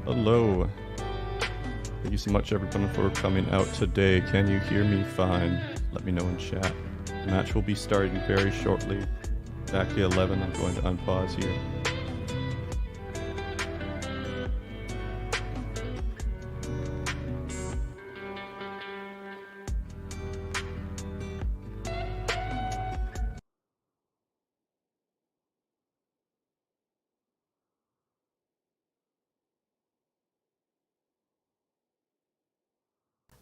Hello. Thank you so much everyone for coming out today. Can you hear me fine? Let me know in chat. The match will be starting very shortly. Exactly 11. I'm going to unpause here.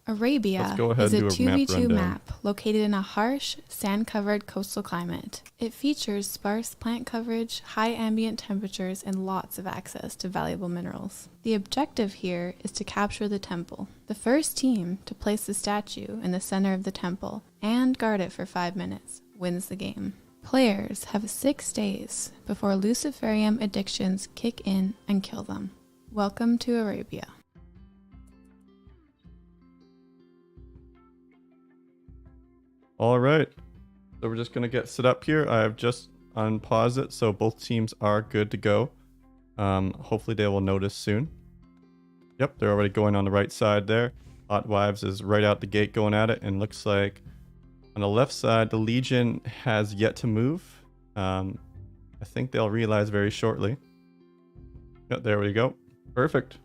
Arabia is a 2v2 map located in a harsh, sand-covered coastal climate. It features sparse plant coverage, high ambient temperatures, and lots of access to valuable minerals. The objective here is to capture the temple. The first team to place the statue in the center of the temple and guard it for 5 minutes wins the game. Players have 6 days before Luciferium addictions kick in and kill them. Welcome to Arabia. All right, so we're just gonna get set up here. I have just unpaused it, so both teams are good to go. Hopefully they will notice soon. Yep, they're already going on the right side there. Hot Wives is right out the gate going at it, and looks like on the left side, the Legion has yet to move. I think they'll realize very shortly. Yep, there we go. Perfect.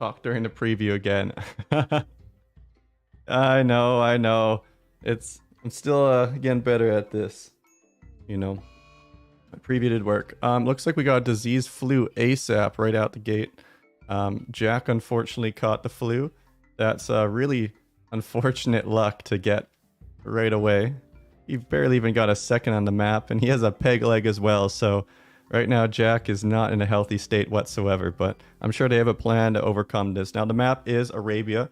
Talk during the preview again. I know. I'm still getting better at this. You know, my preview did work. Looks like we got disease flu ASAP right out the gate. Jack unfortunately caught the flu. That's really unfortunate luck to get right away. He barely even got a second on the map, and he has a peg leg as well, so right now, Jack is not in a healthy state whatsoever, but I'm sure they have a plan to overcome this. Now, the map is Arabia.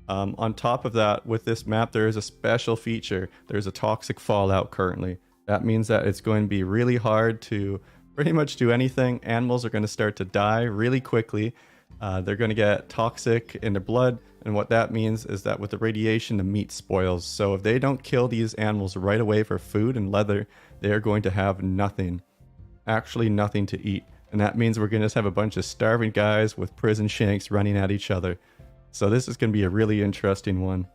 On top of that, with this map, there is a special feature. There's a toxic fallout currently. That means that it's going to be really hard to pretty much do anything. Animals are going to start to die really quickly. They're going to get toxic in their blood, and what that means is that with the radiation, the meat spoils. So if they don't kill these animals right away for food and leather, they are going to have nothing. Actually nothing to eat, and that means we're gonna just have a bunch of starving guys with prison shanks running at each other. So this is gonna be a really interesting one.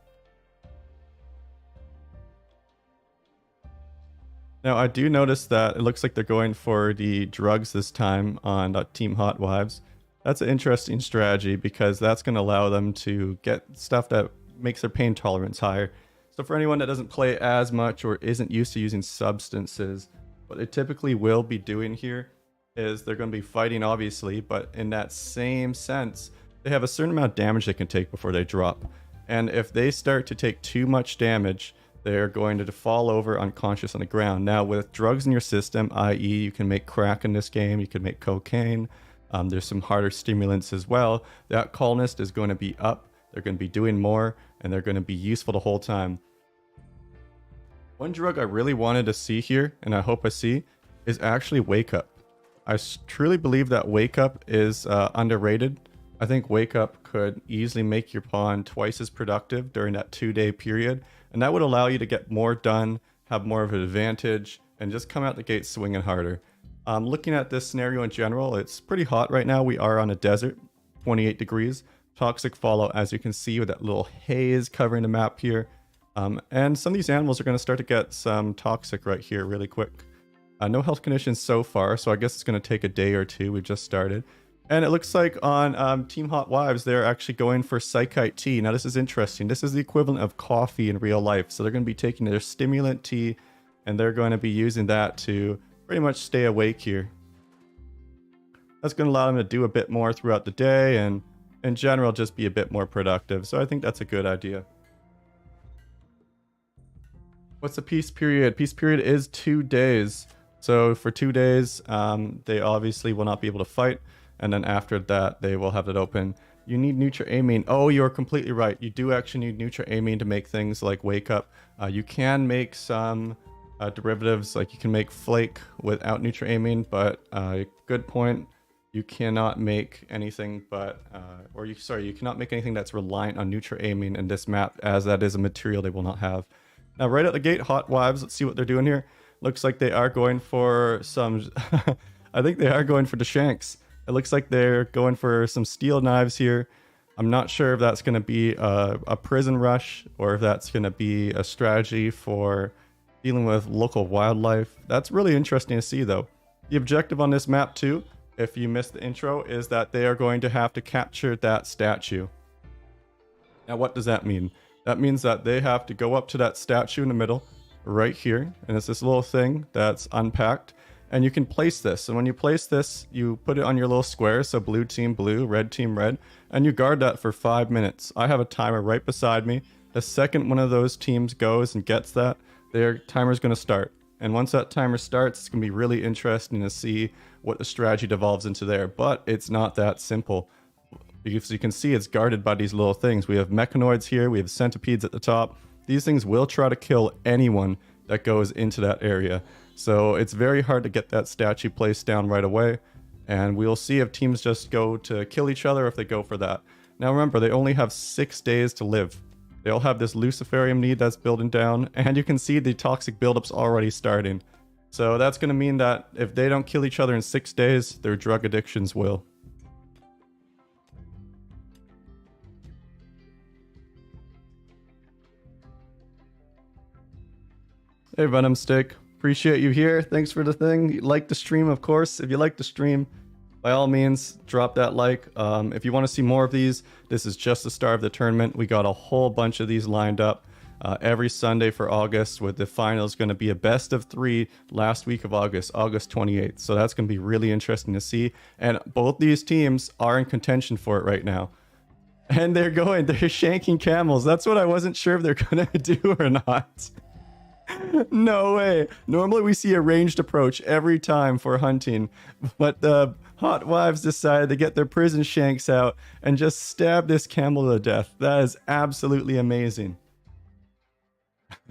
Now I do notice that it looks like they're going for the drugs this time on Team Hot Wives. That's an interesting strategy because that's gonna allow them to get stuff that makes their pain tolerance higher. So for anyone that doesn't play as much or isn't used to using substances, what they typically will be doing here is they're going to be fighting, obviously, but in that same sense, they have a certain amount of damage they can take before they drop. And if they start to take too much damage, they're going to fall over unconscious on the ground. Now, with drugs in your system, i.e. you can make crack in this game, you can make cocaine, there's some harder stimulants as well, that colonist is going to be up, they're going to be doing more, and they're going to be useful the whole time. One drug I really wanted to see here, and I hope I see, is actually Wake Up. I truly believe that Wake Up is underrated. I think Wake Up could easily make your pawn twice as productive during that 2-day period, and that would allow you to get more done, have more of an advantage, and just come out the gate swinging harder. Looking at this scenario in general, it's pretty hot right now. We are on a desert, 28 degrees. Toxic fallout, as you can see, with that little haze covering the map here. And some of these animals are going to start to get some toxic right here really quick. No health conditions so far, so I guess it's going to take a day or two. We've just started. And it looks like on Team Hot Wives, they're actually going for Psychite tea. Now this is interesting. This is the equivalent of coffee in real life. So they're going to be taking their stimulant tea, and they're going to be using that to pretty much stay awake here. That's going to allow them to do a bit more throughout the day, and in general, just be a bit more productive. So I think that's a good idea. What's the peace period? Peace period is 2 days. So for 2 days, they obviously will not be able to fight. And then after that, they will have it open. You need neutral-amine. Oh, you're completely right. You do actually need neutral-amine to make things like Wake Up. You can make some derivatives, like you can make Flake without neutral-amine, but good point. You cannot make anything but, you cannot make anything that's reliant on neutral-amine in this map, as that is a material they will not have. Now, right out the gate, Hot Wives, let's see what they're doing here. Looks like they are going for some... I think they are going for the shanks. It looks like they're going for some steel knives here. I'm not sure if that's going to be a prison rush or if that's going to be a strategy for dealing with local wildlife. That's really interesting to see, though. The objective on this map, too, if you missed the intro, is that they are going to have to capture that statue. Now, what does that mean? That means that they have to go up to that statue in the middle, right here, and it's this little thing that's unpacked, and you can place this. And when you place this, you put it on your little square, so blue team blue, red team red, and you guard that for 5 minutes. I have a timer right beside me. The second one of those teams goes and gets that, their timer's going to start. And once that timer starts, it's going to be really interesting to see what the strategy devolves into there. But it's not that simple. Because you can see it's guarded by these little things. We have mechanoids here, we have centipedes at the top. These things will try to kill anyone that goes into that area. So it's very hard to get that statue placed down right away. And we'll see if teams just go to kill each other or if they go for that. Now remember, they only have 6 days to live. They all have this Luciferium need that's building down. And you can see the toxic buildup's already starting. So that's going to mean that if they don't kill each other in 6 days, their drug addictions will. Hey Venom Stick, appreciate you here. Thanks for the thing. Like the stream, of course. If you like the stream, by all means, drop that like. If you want to see more of these, this is just the start of the tournament. We got a whole bunch of these lined up every Sunday for August, with the finals going to be a best of 3 last week of August, August 28th. So that's going to be really interesting to see. And both these teams are in contention for it right now. And they're shanking camels. That's what I wasn't sure if they're going to do or not. No way. Normally we see a ranged approach every time for hunting, but the hot wives decided to get their prison shanks out and just stab this camel to death. That is absolutely amazing.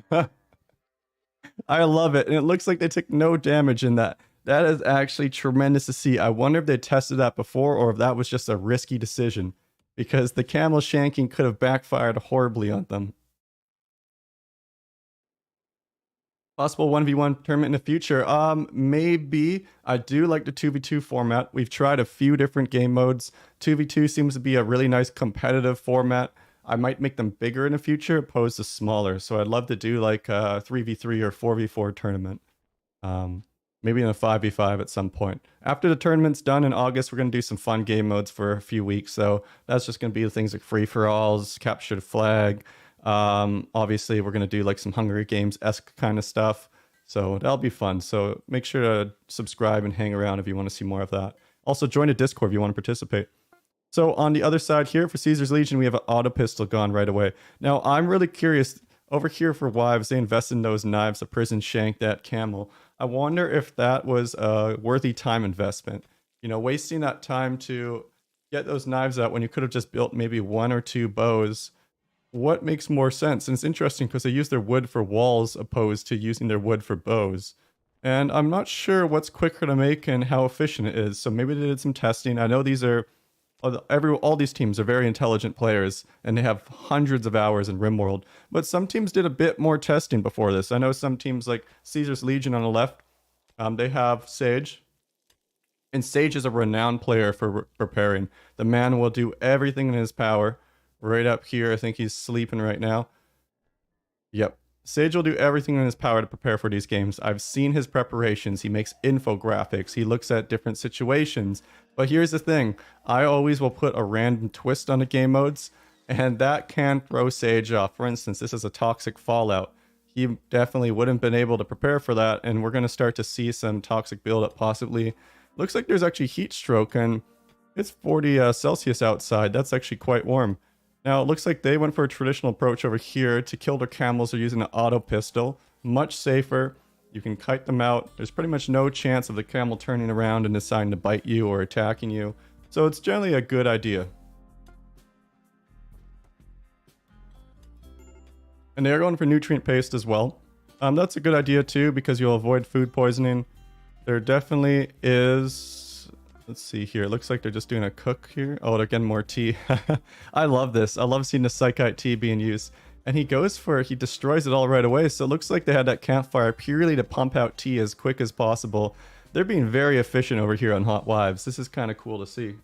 I love it. And it looks like they took no damage in that. That is actually tremendous to see. I wonder if they tested that before or if that was just a risky decision, because the camel shanking could have backfired horribly on them. Possible 1v1 tournament in the future. Maybe. I do like the 2v2 format. We've tried a few different game modes. 2v2 seems to be a really nice competitive format. I might make them bigger in the future opposed to smaller. So I'd love to do like a 3v3 or 4v4 tournament. Maybe in a 5v5 at some point. After the tournament's done in August, we're going to do some fun game modes for a few weeks. So that's just going to be things like free-for-alls, capture the flag. Obviously we're going to do like some Hunger Games-esque kind of stuff, so that'll be fun. So make sure to subscribe and hang around if you want to see more of that. Also join a Discord if you want to participate. So on the other side here for Caesar's Legion, we have an auto pistol gone right away. Now I'm really curious, over here for wives, they invested in those knives, the prison shank, that camel. I wonder if that was a worthy time investment, you know, wasting that time to get those knives out when you could have just built maybe 1 or 2 bows. What makes more sense? And it's interesting because they use their wood for walls opposed to using their wood for bows. And I'm not sure what's quicker to make and how efficient it is. So maybe they did some testing. I know these are, all these teams are very intelligent players and they have hundreds of hours in Rimworld. But some teams did a bit more testing before this. I know some teams like Caesar's Legion on the left, they have Sage. And Sage is a renowned player for preparing. The man will do everything in his power. Right up here, I think he's sleeping right now. Yep. Sage will do everything in his power to prepare for these games. I've seen his preparations. He makes infographics. He looks at different situations. But here's the thing. I always will put a random twist on the game modes, and that can throw Sage off. For instance, this is a toxic fallout. He definitely wouldn't have been able to prepare for that, and we're going to start to see some toxic buildup possibly. Looks like there's actually heat stroke, and it's 40 Celsius outside. That's actually quite warm. Now, it looks like they went for a traditional approach over here. To kill their camels, they're using an auto pistol. Much safer. You can kite them out. There's pretty much no chance of the camel turning around and deciding to bite you or attacking you. So it's generally a good idea. And they're going for nutrient paste as well. That's a good idea too, because you'll avoid food poisoning. There definitely is... Let's see here. It looks like they're just doing a cook here. Oh, they're getting more tea. I love this. I love seeing the Psychite tea being used. And he destroys it all right away. So it looks like they had that campfire purely to pump out tea as quick as possible. They're being very efficient over here on Hot Wives. This is kind of cool to see.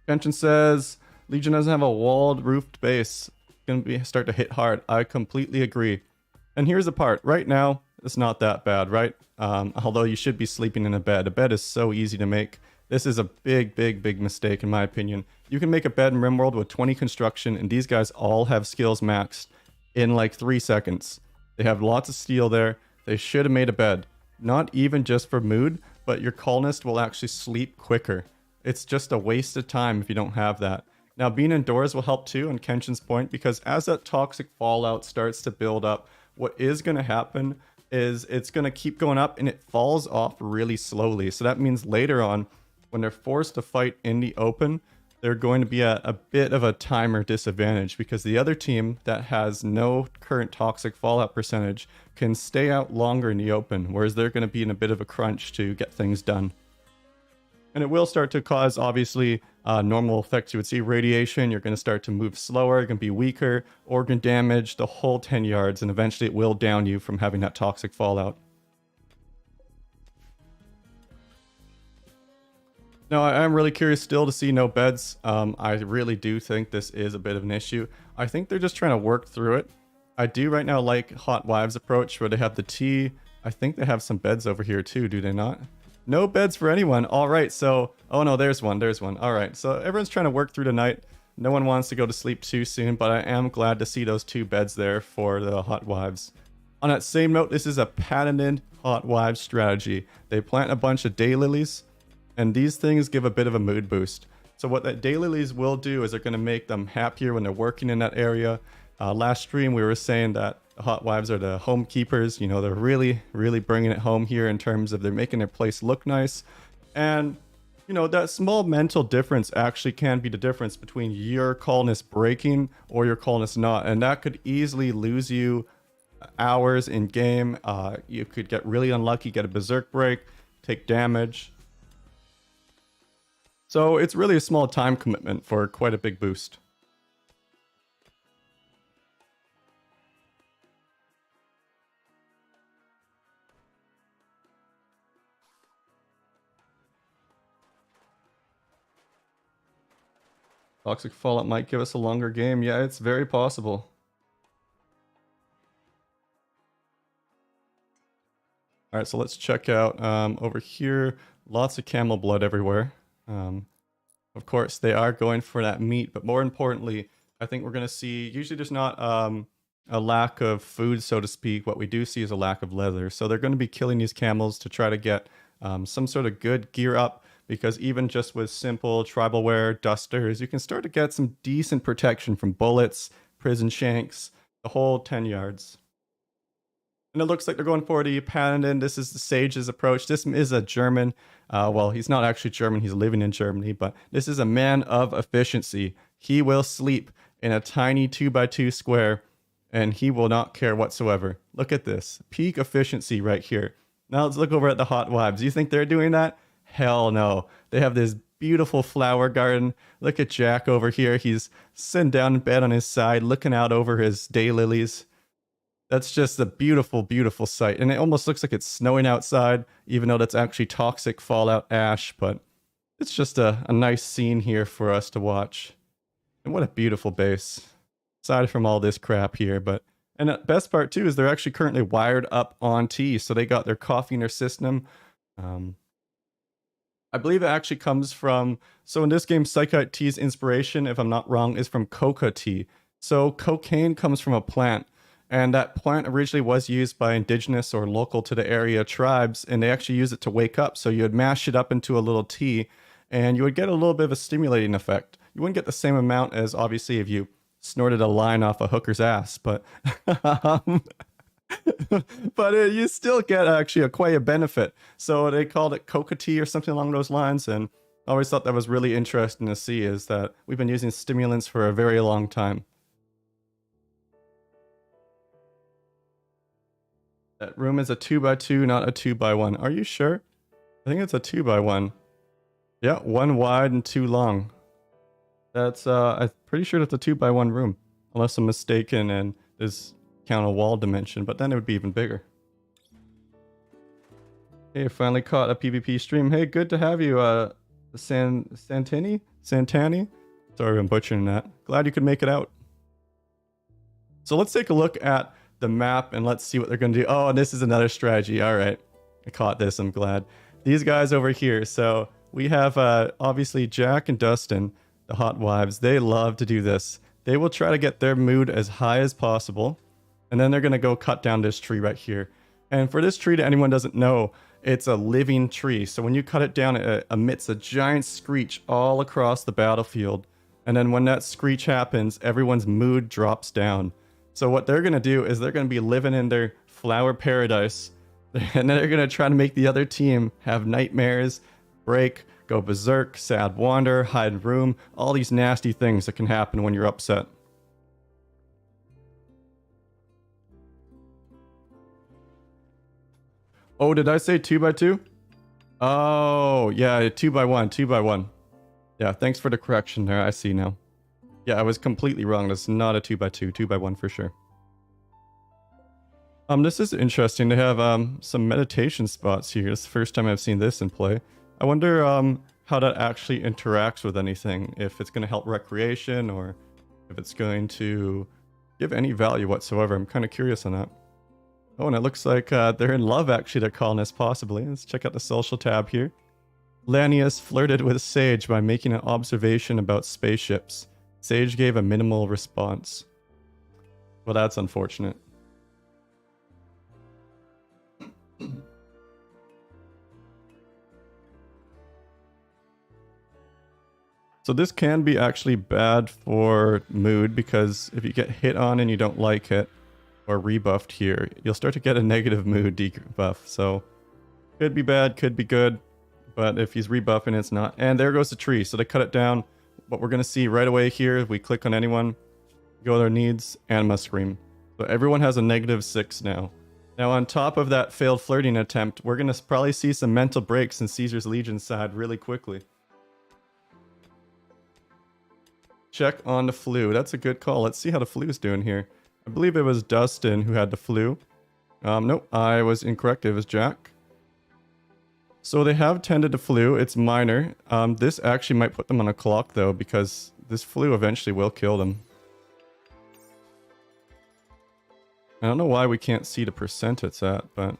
Pension says, Legion doesn't have a walled roofed base. It's going to start to hit hard. I completely agree. And here's the part. Right now, it's not that bad, right? Although you should be sleeping in a bed. A bed is so easy to make. This is a big mistake in my opinion. You can make a bed in Rimworld with 20 construction, and these guys all have skills maxed in like 3 seconds. They have lots of steel there. They should have made a bed. Not even just for mood, but your colonist will actually sleep quicker. It's just a waste of time if you don't have that. Now, being indoors will help too, on Kenshin's point, because as that toxic fallout starts to build up, what is going to happen is it's going to keep going up and it falls off really slowly. So that means later on, when they're forced to fight in the open, they're going to be at a bit of a timer disadvantage because the other team that has no current toxic fallout percentage can stay out longer in the open, whereas they're going to be in a bit of a crunch to get things done. And it will start to cause, obviously, normal effects. You would see radiation, you're going to start to move slower, you're going to be weaker, organ damage, the whole 10 yards, and eventually it will down you from having that toxic fallout. Now, I am really curious still to see no beds. I really do think this is a bit of an issue. I think they're just trying to work through it. I do right now like Hot Wives' approach where they have the tea. I think they have some beds over here too, do they not? No beds for anyone. All right, so... Oh no, there's one. All right, so everyone's trying to work through the night. No one wants to go to sleep too soon, but I am glad to see those 2 beds there for the Hot Wives. On that same note, this is a patented Hot Wives strategy. They plant a bunch of daylilies, and these things give a bit of a mood boost. So what that daylilies will do is they're going to make them happier when they're working in that area. Last stream, we were saying that the Hot Wives are the home keepers. You know, they're really bringing it home here in terms of they're making their place look nice. And, you know, that small mental difference actually can be the difference between your colonist breaking or your colonist not. And that could easily lose you hours in game. You could get really unlucky, get a berserk break, take damage. So it's really a small time commitment for quite a big boost. Toxic Fallout might give us a longer game. Yeah, it's very possible. Alright, so let's check out over here. Lots of camel blood everywhere. Of course, they are going for that meat, but more importantly, I think we're going to see... Usually there's not a lack of food, so to speak. What we do see is a lack of leather. So they're going to be killing these camels to try to get some sort of good gear up. Because even just with simple tribal wear, dusters, you can start to get some decent protection from bullets, prison shanks, the whole 10 yards. And it looks like they're going for the paladin. This is the sage's approach. This is a German. Well, he's not actually German. He's living in Germany. But this is a man of efficiency. He will sleep in a tiny 2x2 square. And he will not care whatsoever. Look at this. Peak efficiency right here. Now let's look over at the Hot Wives. You think they're doing that? Hell no. They have this beautiful flower garden. Look at Jack over here. He's sitting down in bed on his side, looking out over his daylilies. That's just a beautiful sight. And it almost looks like it's snowing outside, even though that's actually toxic fallout ash. But it's just a nice scene here for us to watch. And what a beautiful base. Aside from all this crap here. And the best part too is they're actually currently wired up on tea. So they got their coffee in their system. I believe it actually comes from... So in this game, Psychite Tea's inspiration, if I'm not wrong, is from coca tea. So cocaine comes from a plant. And that plant originally was used by indigenous or local to the area tribes. And they actually use it to wake up. So you would mash it up into a little tea. And you would get a little bit of a stimulating effect. You wouldn't get the same amount as, obviously, if you snorted a line off a hooker's ass. But... but you still get actually quite a benefit. So they called it coca tea or something along those lines. And I always thought that was really interesting to see, is that we've been using stimulants for a very long time. That room is a 2x2, not a 2x1. Are you sure? I think it's a 2x1. Yeah, 1 wide and 2 long. That's I'm pretty sure that's a 2x1 room, unless I'm mistaken and this count a wall dimension, but then it would be even bigger. Hey, finally caught a PvP stream. Hey, good to have you, Santani? Sorry, I'm butchering that. Glad you could make it out. So let's take a look at the map and let's see what they're going to do. Oh, and this is another strategy. All right, I caught this. I'm glad. These guys over here. So we have obviously Jack and Dustin, the hot wives. They love to do this. They will try to get their mood as high as possible, and then they're going to go cut down this tree right here. And for this tree, to anyone doesn't know, it's a living tree. So when you cut it down, it emits a giant screech all across the battlefield. And then when that screech happens, everyone's mood drops down. So what they're going to do is they're going to be living in their flower paradise. And then they're going to try to make the other team have nightmares, break, go berserk, sad wander, hide in room, all these nasty things that can happen when you're upset. Oh, did I say 2x2? Oh, yeah, 2x1, 2x1. Yeah, thanks for the correction there. I see now. Yeah, I was completely wrong. That's not a 2x2, 2x1 for sure. This is interesting. They have some meditation spots here. It's the first time I've seen this in play. I wonder how that actually interacts with anything. If it's going to help recreation or if it's going to give any value whatsoever. I'm kind of curious on that. Oh, and it looks like they're in love, actually, their colonists, possibly. Let's check out the social tab here. Lanius flirted with Sage by making an observation about spaceships. Sage gave a minimal response. Well, that's unfortunate. So this can be actually bad for mood, because if you get hit on and you don't like it, or rebuffed here, you'll start to get a negative mood debuff. So could be bad, could be good, but if he's rebuffing, it's not. And there goes the tree. So they cut it down. What we're going to see right away here, if we click on anyone, go to their needs, Anima Scream. So everyone has a -6 now. Now on top of that failed flirting attempt, we're going to probably see some mental breaks in Caesar's Legion side really quickly. Check on the flu. That's a good call. Let's see how the flu's doing here. I believe it was Dustin who had the flu. Nope, I was incorrect. It was Jack. So they have tended to flu. It's minor. This actually might put them on a clock, though, because this flu eventually will kill them. I don't know why we can't see the percent it's at, but...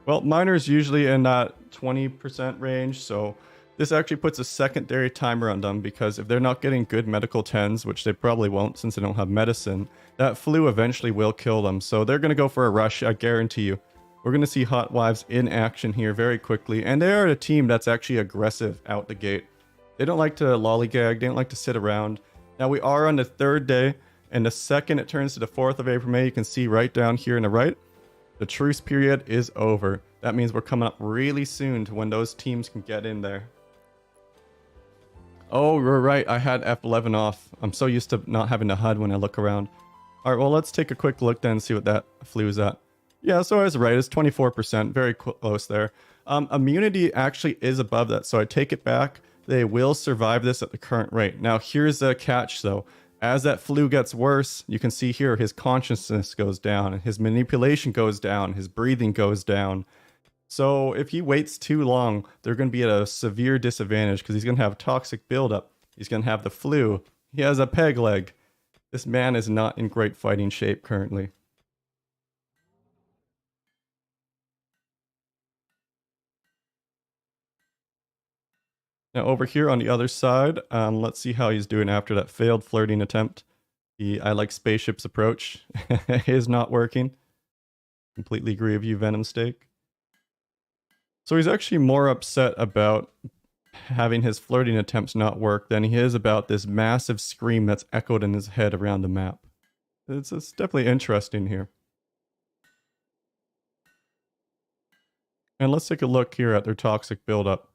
Well, minor is usually in that 20% range, so... This actually puts a secondary timer on them, because if they're not getting good medical 10s, which they probably won't since they don't have medicine, that flu eventually will kill them. So they're going to go for a rush, I guarantee you. We're going to see Hot Wives in action here very quickly. And they are a team that's actually aggressive out the gate. They don't like to lollygag, they don't like to sit around. Now we are on the 3rd day, and the second it turns to the 4th of April, May, you can see right down here on the right, the truce period is over. That means we're coming up really soon to when those teams can get in there. Oh, you're right. I had F11 off. I'm so used to not having to HUD when I look around. All right, well, let's take a quick look then and see what that flu is at. Yeah, so I was right. It's 24%. Very close there. Immunity actually is above that, so I take it back. They will survive this at the current rate. Now, here's the catch, though. As that flu gets worse, you can see here his consciousness goes down, his manipulation goes down, his breathing goes down. So if he waits too long, they're going to be at a severe disadvantage, because he's going to have toxic buildup. He's going to have the flu. He has a peg leg. This man is not in great fighting shape currently. Now over here on the other side, let's see how he's doing after that failed flirting attempt. The I like spaceships approach is not working. Completely agree with you, Venom Steak. So he's actually more upset about having his flirting attempts not work than he is about this massive scream that's echoed in his head around the map. It's definitely interesting here. And let's take a look here at their toxic buildup.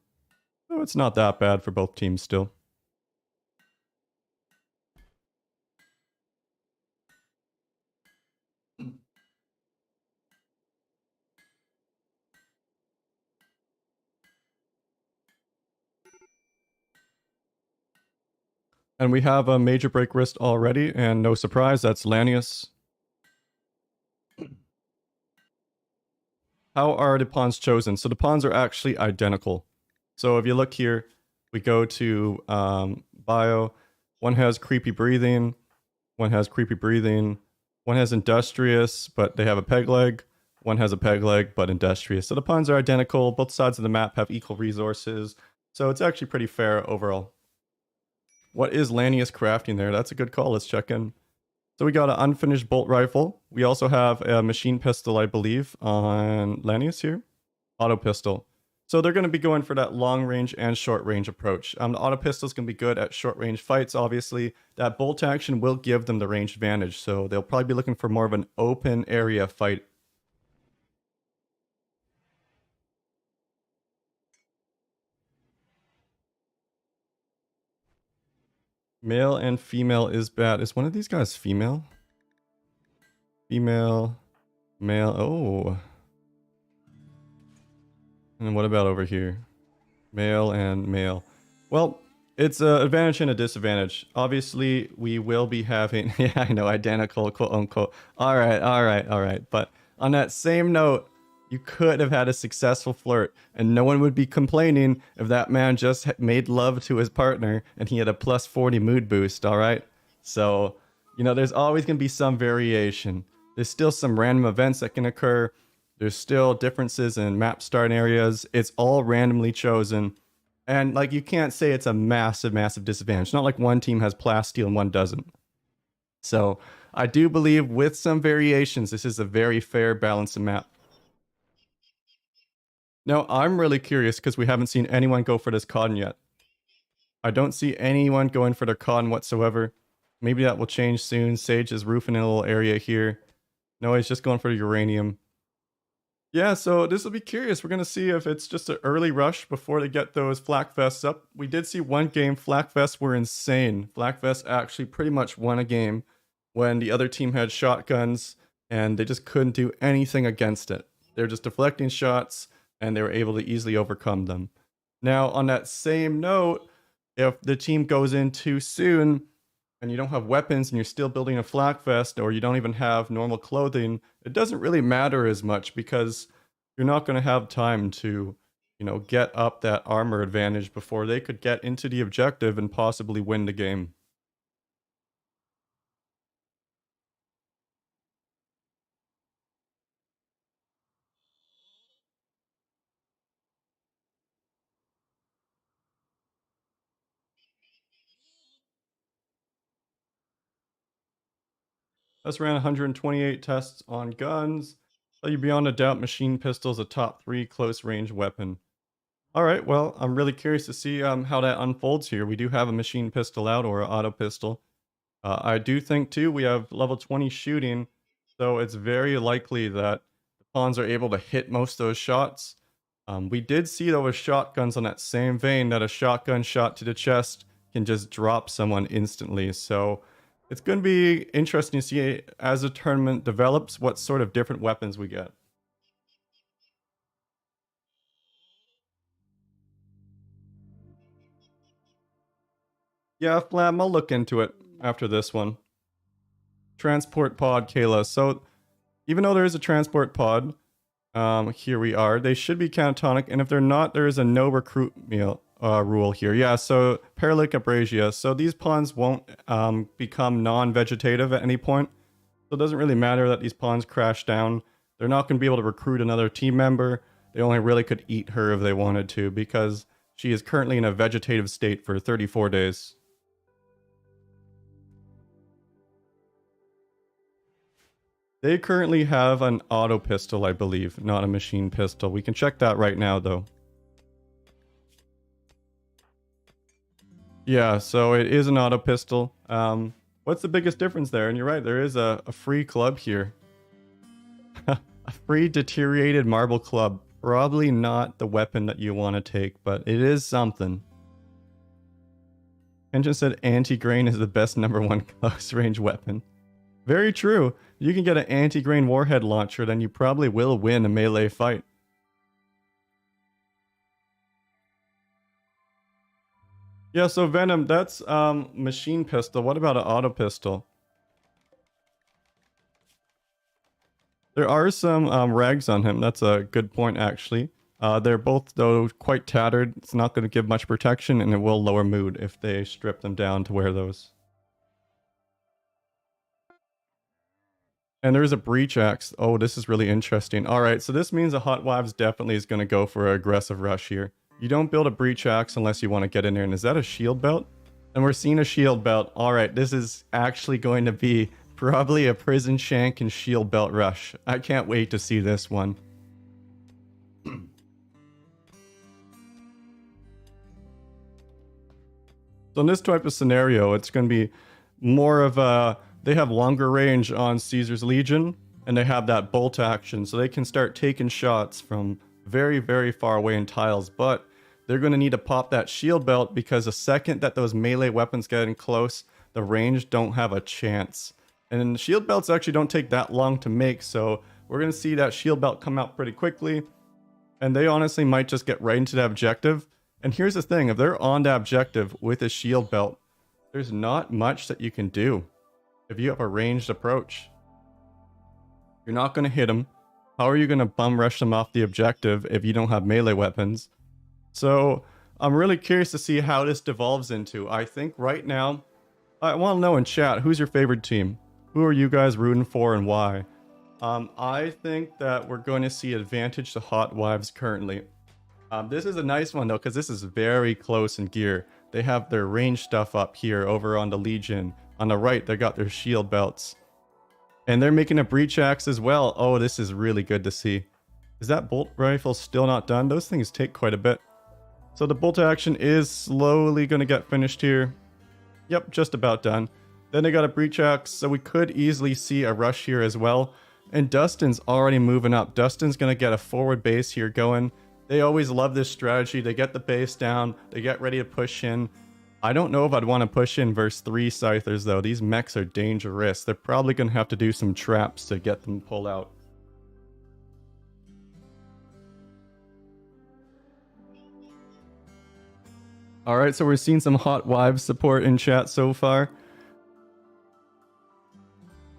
Oh, it's not that bad for both teams still. And we have a major break wrist already, and no surprise, that's Lanius. How are the pawns chosen? So the pawns are actually identical. So if you look here, we go to bio. One has creepy breathing. One has creepy breathing. One has industrious, but they have a peg leg. One has a peg leg, but industrious. So the pawns are identical. Both sides of the map have equal resources. So it's actually pretty fair overall. What is Lanius crafting there? That's a good call. Let's check in. So we got an unfinished bolt rifle. We also have a machine pistol, I believe, on Lanius here. Auto pistol. So they're going to be going for that long range and short range approach. The auto pistol is going to be good at short range fights, obviously. That bolt action will give them the range advantage. So they'll probably be looking for more of an open area fight. Male and female is bad. Is one of these guys female? Female, male. Oh. And what about over here? Male and male. Well, it's an advantage and a disadvantage. Obviously, we will be having, yeah, I know, identical, quote unquote. All right. But on that same note, you could have had a successful flirt, and no one would be complaining if that man just made love to his partner and he had a plus 40 mood boost, all right? So, you know, there's always going to be some variation. There's still some random events that can occur. There's still differences in map start areas. It's all randomly chosen. And, like, you can't say it's a massive disadvantage. It's not like one team has plasteel and one doesn't. So, I do believe with some variations, this is a very fair, balanced map. Now, I'm really curious because we haven't seen anyone go for this con yet. I don't see anyone going for their con whatsoever. Maybe that will change soon. Sage is roofing a little area here. No, he's just going for the uranium. Yeah, so this will be curious. We're going to see if it's just an early rush before they get those flak vests up. We did see one game, flak vests were insane. Flak vests actually pretty much won a game when the other team had shotguns and they just couldn't do anything against it. They're just deflecting shots and they were able to easily overcome them. Now, on that same note, if the team goes in too soon and you don't have weapons and you're still building a flak vest or you don't even have normal clothing, it doesn't really matter as much because you're not going to have time to, you know, get up that armor advantage before they could get into the objective and possibly win the game. Let's ran 128 tests on guns. Tell you beyond a doubt, machine pistol is a top 3 close range weapon. All right, well, I'm really curious to see how that unfolds here. We do have a machine pistol out or an auto pistol. I do think too we have level 20 shooting, so it's very likely that the pawns are able to hit most of those shots. We did see though with shotguns on that same vein that a shotgun shot to the chest can just drop someone instantly. So it's going to be interesting to see as the tournament develops what sort of different weapons we get. Yeah, Flam, I'll look into it after this one. Transport pod, Kayla. So even though there is a transport pod, here we are. They should be catatonic, and if they're not, there is a no recruit meal rule here. Yeah, so paralytic abrasia. So these pawns won't become non-vegetative at any point. So it doesn't really matter that these pawns crash down. They're not going to be able to recruit another team member. They only really could eat her if they wanted to, because she is currently in a vegetative state for 34 days. They currently have an auto pistol, I believe, not a machine pistol. We can check that right now, though. Yeah, so it is an auto pistol. What's the biggest difference there? And you're right, there is a free club here. A free deteriorated marble club. Probably not the weapon that you want to take, but it is something. Engine said anti-grain is the best #1 close range weapon. Very true. You can get an anti-grain warhead launcher, then you probably will win a melee fight. Yeah, so Venom, that's machine pistol. What about an auto pistol? There are some rags on him. That's a good point, actually. They're both, though, quite tattered. It's not going to give much protection, and it will lower mood if they strip them down to wear those. And there's a breach axe. Oh, this is really interesting. All right, so this means the Hot Wives definitely is going to go for an aggressive rush here. You don't build a breach axe unless you want to get in there. And is that a shield belt? And we're seeing a shield belt. All right, this is actually going to be probably a prison shank and shield belt rush. I can't wait to see this one. So in this type of scenario, it's going to be more of a... They have longer range on Caesar's Legion, and they have that bolt action, so they can start taking shots from very, very far away in tiles, but they're going to need to pop that shield belt because the second that those melee weapons get in close, the range don't have a chance. And shield belts actually don't take that long to make, so we're going to see that shield belt come out pretty quickly, and they honestly might just get right into the objective. And here's the thing, if they're on the objective with a shield belt, there's not much that you can do if you have a ranged approach. You're not going to hit them. How are you going to bum rush them off the objective if you don't have melee weapons? So I'm really curious to see how this devolves into. I think right now, I want to know in chat, who's your favorite team? Who are you guys rooting for and why? I think that we're going to see advantage to Hot Wives currently. This is a nice one though, because this is very close in gear. They have their range stuff up here over on the Legion. On the right, they got their shield belts. And they're making a breach axe as well. Oh, this is really good to see. Is that bolt rifle still not done? Those things take quite a bit. So the bolt action is slowly going to get finished here. Yep, just about done. Then they got a breach axe, so we could easily see a rush here as well. And Dustin's already moving up. Dustin's going to get a forward base here going. They always love this strategy. They get the base down. They get ready to push in. I don't know if I'd want to push in versus 3 Scythers though. These mechs are dangerous. They're probably going to have to do some traps to get them pulled out. Alright, so we're seeing some Hot Wives support in chat so far.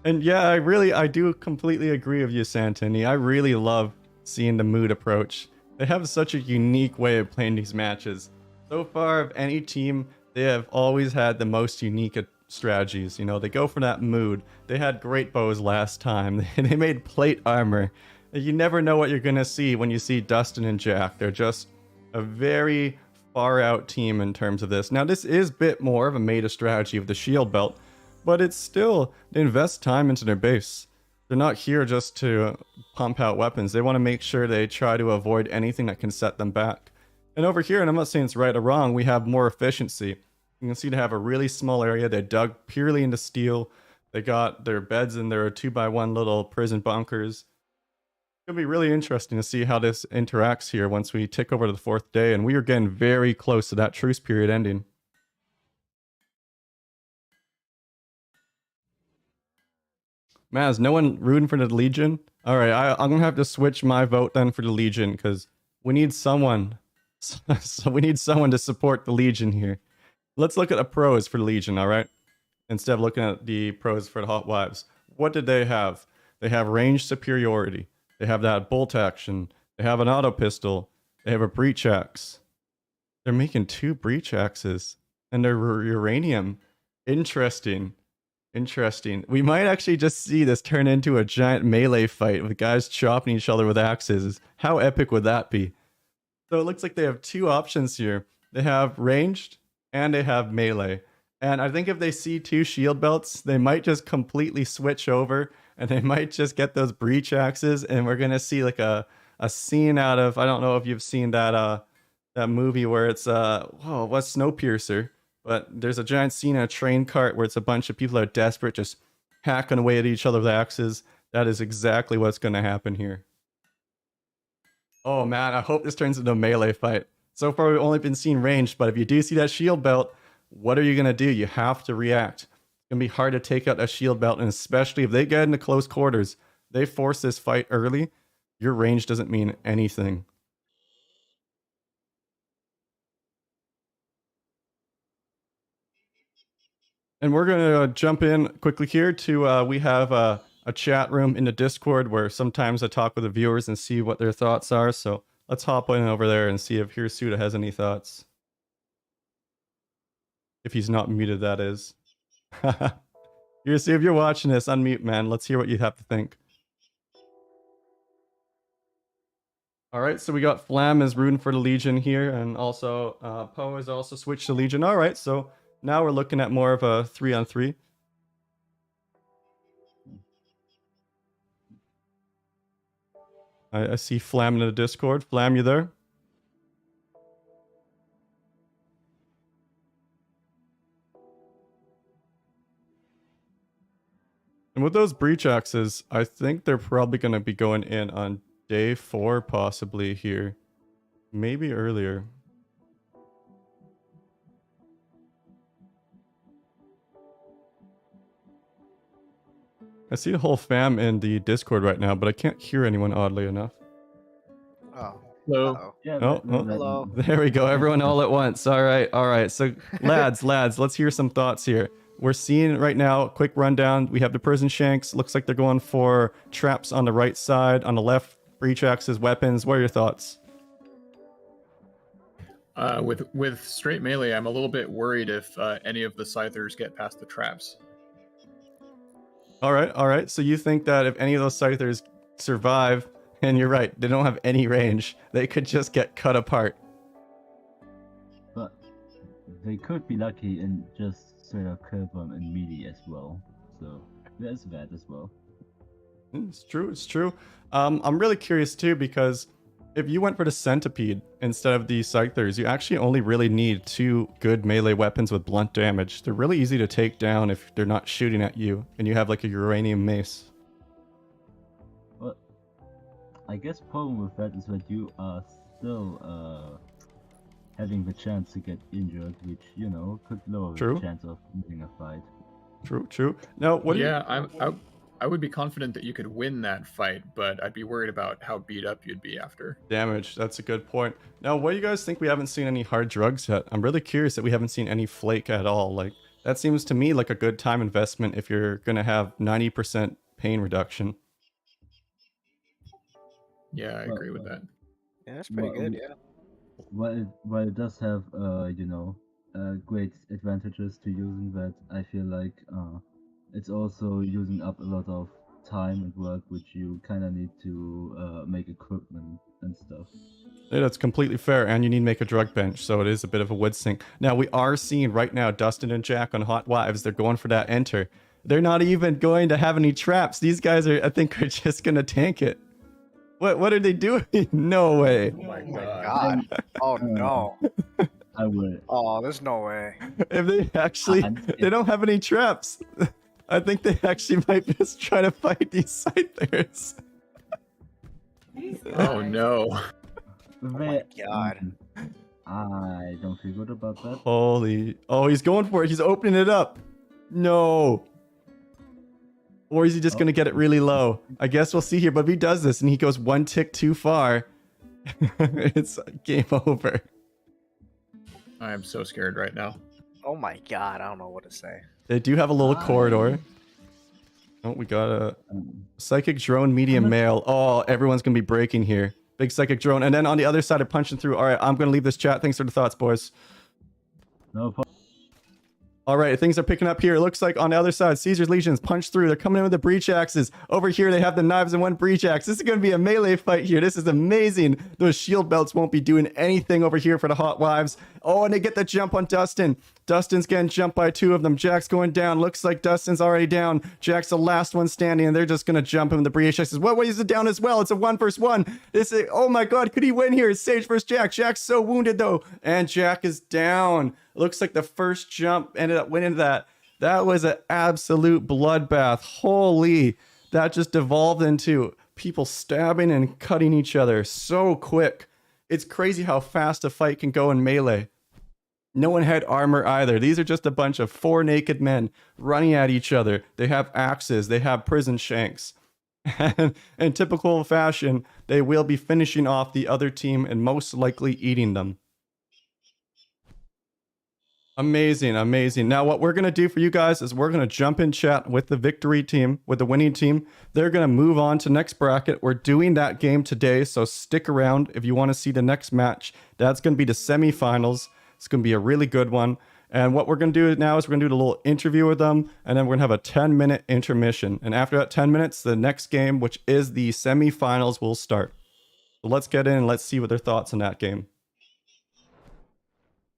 And yeah, I do completely agree with you, Santini. I really love seeing the mood approach. They have such a unique way of playing these matches. So far, of any team, they have always had the most unique strategies. You know, they go for that mood. They had great bows last time. They made plate armor. You never know what you're going to see when you see Dustin and Jack. They're just a very far out team in terms of this. Now, this is a bit more of a meta strategy with the shield belt, but it's still, they invest time into their base. They're not here just to pump out weapons. They want to make sure they try to avoid anything that can set them back. And over here, and I'm not saying it's right or wrong, we have more efficiency. You can see they have a really small area. They dug purely into steel. They got their beds in their 2x1 little prison bunkers. It'll be really interesting to see how this interacts here once we tick over to the 4th day. And we are getting very close to that truce period ending. Man, is no one rooting for the Legion? Alright, I'm gonna have to switch my vote then for the Legion, because we need someone. So we need someone to support the Legion here. Let's look at the pros for the Legion, alright? Instead of looking at the pros for the Hot Wives. What did they have? They have range superiority. They have that bolt action. They have an auto pistol. They have a breach axe. They're making 2 breach axes. And they're uranium. Interesting. Interesting. We might actually just see this turn into a giant melee fight with guys chopping each other with axes. How epic would that be? So it looks like they have 2 options here. They have ranged and they have melee. And I think if they see 2 shield belts, they might just completely switch over and they might just get those breach axes, and we're going to see like a scene out of, I don't know if you've seen that that movie where it's what's Snowpiercer? But there's a giant scene in a train cart where it's a bunch of people that are desperate, just hacking away at each other with axes. That is exactly what's going to happen here. Oh man, I hope this turns into a melee fight. So far we've only been seeing ranged, but if you do see that shield belt, what are you going to do? You have to react. It's going to be hard to take out a shield belt, and especially if they get into close quarters, they force this fight early, your range doesn't mean anything. And we're going to jump in quickly here to we have a chat room in the Discord where sometimes I talk with the viewers and see what their thoughts are. So let's hop in over there and see if Hirsuta has any thoughts. If he's not muted, that is. Hirsu, if you're watching this, unmute, man. Let's hear what you have to think. All right, so we got Flam is rooting for the Legion here, and also Poe has also switched to Legion. All right, so now we're looking at more of a 3-on-3. I see Flam in the Discord. Flam, you there? And with those breach axes, I think they're probably going to be going in on day 4 possibly here. Maybe earlier. I see the whole fam in the Discord right now, but I can't hear anyone, oddly enough. Oh. Hello. Uh-oh. Yeah, Oh, Hello. There we go. Everyone all at once. All right. So lads, let's hear some thoughts here. We're seeing right now, quick rundown. We have the prison shanks. Looks like they're going for traps on the right side. On the left, breach axes, weapons. What are your thoughts? With straight melee, I'm a little bit worried if any of the scythers get past the traps. All right. So you think that if any of those scythers survive, and you're right, they don't have any range, they could just get cut apart. but they could be lucky and just straight up kill them in melee as well. So there's that as well. It's true. I'm really curious too, because if you went for the centipede instead of the scythers, you actually only really need 2 good melee weapons with blunt damage. They're really easy to take down if they're not shooting at you, and you have like a uranium mace. But I guess problem with that is that you are still having the chance to get injured, which, you know, could lower True. the chance of winning a fight. True. Now, what do you... I would be confident that you could win that fight, but I'd be worried about how beat up you'd be after. Damage, that's a good point. Now, what do you guys think? We haven't seen any hard drugs yet. I'm really curious that we haven't seen any flake at all. Like, that seems to me like a good time investment if you're going to have 90% pain reduction. Yeah, I agree with that. Yeah, that's pretty Well, good, yeah. While it does have, you know, great advantages to using that, I feel like it's also using up a lot of time and work, which you kind of need to make equipment and stuff. Yeah, that's completely fair, and you need to make a drug bench, so it is a bit of a wood sink. Now, we are seeing right now Dustin and Jack on Hot Wives. They're going for that enter. They're not even going to have any traps. These guys are just going to tank it. What are they doing? No way. Oh my Oh my god. god. Oh no. I would. Oh, there's no way. If they actually... They don't have any traps. I think they actually might just try to fight these scythers. Oh no. Oh my god. I don't feel good about that. Holy... Oh, he's going for it. He's opening it up. No. Or is he just going to get it really low? I guess we'll see here. But if he does this and he goes 1 tick too far, it's game over. I am so scared right now. Oh my god, I don't know what to say. They do have a little corridor. Oh, we got a psychic drone medium male. Oh, everyone's going to be breaking here. Big psychic drone. And then on the other side of punching through. All right, I'm going to leave this chat. Thanks for the thoughts, boys. No problem. All right, things are picking up here. It looks like on the other side, Caesar's Legions punch through. They're coming in with the breach axes. Over here, they have the knives and 1 breach axe. This is going to be a melee fight here. This is amazing. Those shield belts won't be doing anything over here for the Hot Wives. Oh, and they get the jump on Dustin. Dustin's getting jumped by 2 of them. Jack's going down. Looks like Dustin's already down. Jack's the last one standing, and they're just going to jump him. The breach axes. What is it down as well? It's a 1 versus 1. Oh my god, could he win here? It's Sage versus Jack. Jack's so wounded, though. And Jack is down. Looks like the first jump ended up winning that. That was an absolute bloodbath. Holy, that just devolved into people stabbing and cutting each other so quick. It's crazy how fast a fight can go in melee. No one had armor either. These are just a bunch of 4 naked men running at each other. They have axes. They have prison shanks. And in typical fashion, they will be finishing off the other team and most likely eating them. Amazing, amazing. Now, what we're going to do for you guys is we're going to jump in chat with the victory team, with the winning team. They're going to move on to next bracket. We're doing that game today, so stick around if you want to see the next match. That's going to be the semifinals. It's going to be a really good one. And what we're going to do now is we're going to do a little interview with them, and then we're going to have a 10-minute intermission. And after that 10 minutes, the next game, which is the semifinals, will start. So let's get in and let's see what their thoughts on that game.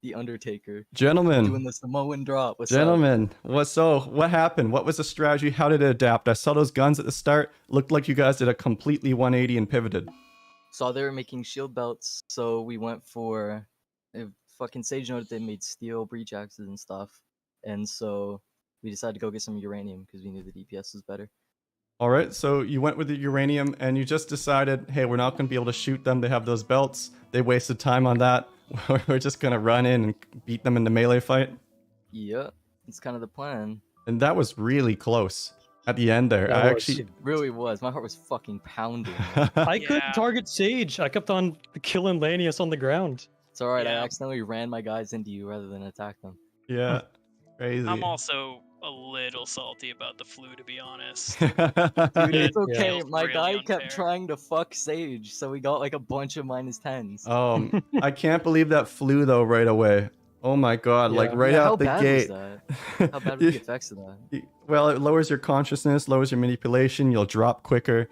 The Undertaker. Gentlemen. Doing the Samoan drop. What's Gentlemen, what happened? What was the strategy? How did it adapt? I saw those guns at the start. Looked like you guys did a completely 180 and pivoted. Saw they were making shield belts, so we went for fucking Sage noted they made steel breach axes and stuff, and so we decided to go get some uranium because we knew the DPS was better. All right, so you went with the uranium and you just decided, hey, we're not going to be able to shoot them. They have those belts. They wasted time on that. We're just going to run in and beat them in the melee fight. Yeah, it's kind of the plan. And that was really close at the end there. It really was. My heart was fucking pounding. I couldn't target Sage. I kept on killing Lanius on the ground. It's alright, I accidentally ran my guys into you rather than attack them. Yeah, crazy. I'm also a little salty about the flu, to be honest. Dude, it's okay. Yeah. My Really guy unfair. kept trying to fuck Sage, so we got like a bunch of -10s. I can't believe that flew though right away. Oh my god, like right out the gate. How bad was that? How bad were the effects of that? Well, it lowers your consciousness, lowers your manipulation, you'll drop quicker.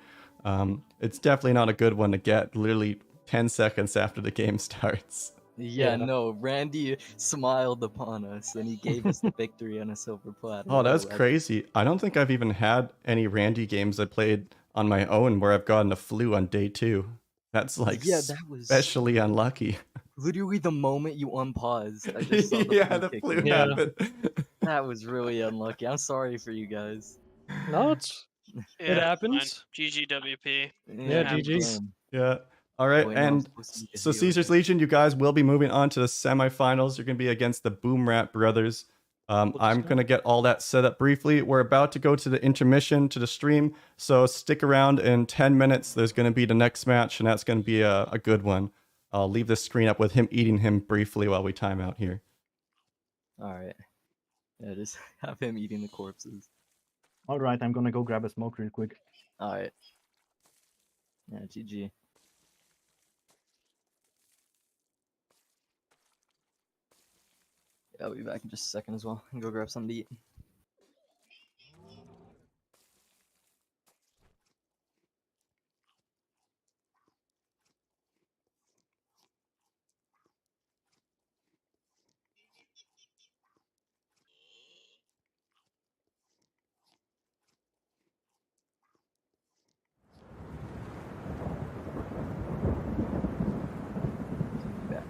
It's definitely not a good one to get literally 10 seconds after the game starts. Yeah, no, Randy smiled upon us and he gave us the victory on a silver platter. Oh, that's crazy. I don't think I've even had any Randy games I played on my own where I've gotten a flu on day 2. That's like that was especially unlucky. literally the moment you unpaused. I just saw the The flu flu kick in. happened. That was really unlucky. I'm sorry for you guys. No, it happens. GGWP. Yeah, GG's. Yeah. All right, Boy, now I'm and supposed to be the so hero Caesar's here. Legion, you guys will be moving on to the semifinals. You're going to be against the Boomrat brothers. I'm going to get all that set up briefly. We're about to go to the intermission to the stream, so stick around. In 10 minutes, there's going to be the next match, and that's going to be a good one. I'll leave the screen up with him eating him briefly while we time out here. Alright. Yeah, just have him eating the corpses. Alright, I'm gonna go grab a smoke real quick. Alright. Yeah, GG. Yeah, I'll be back in just a second as well and go grab something to eat. Back.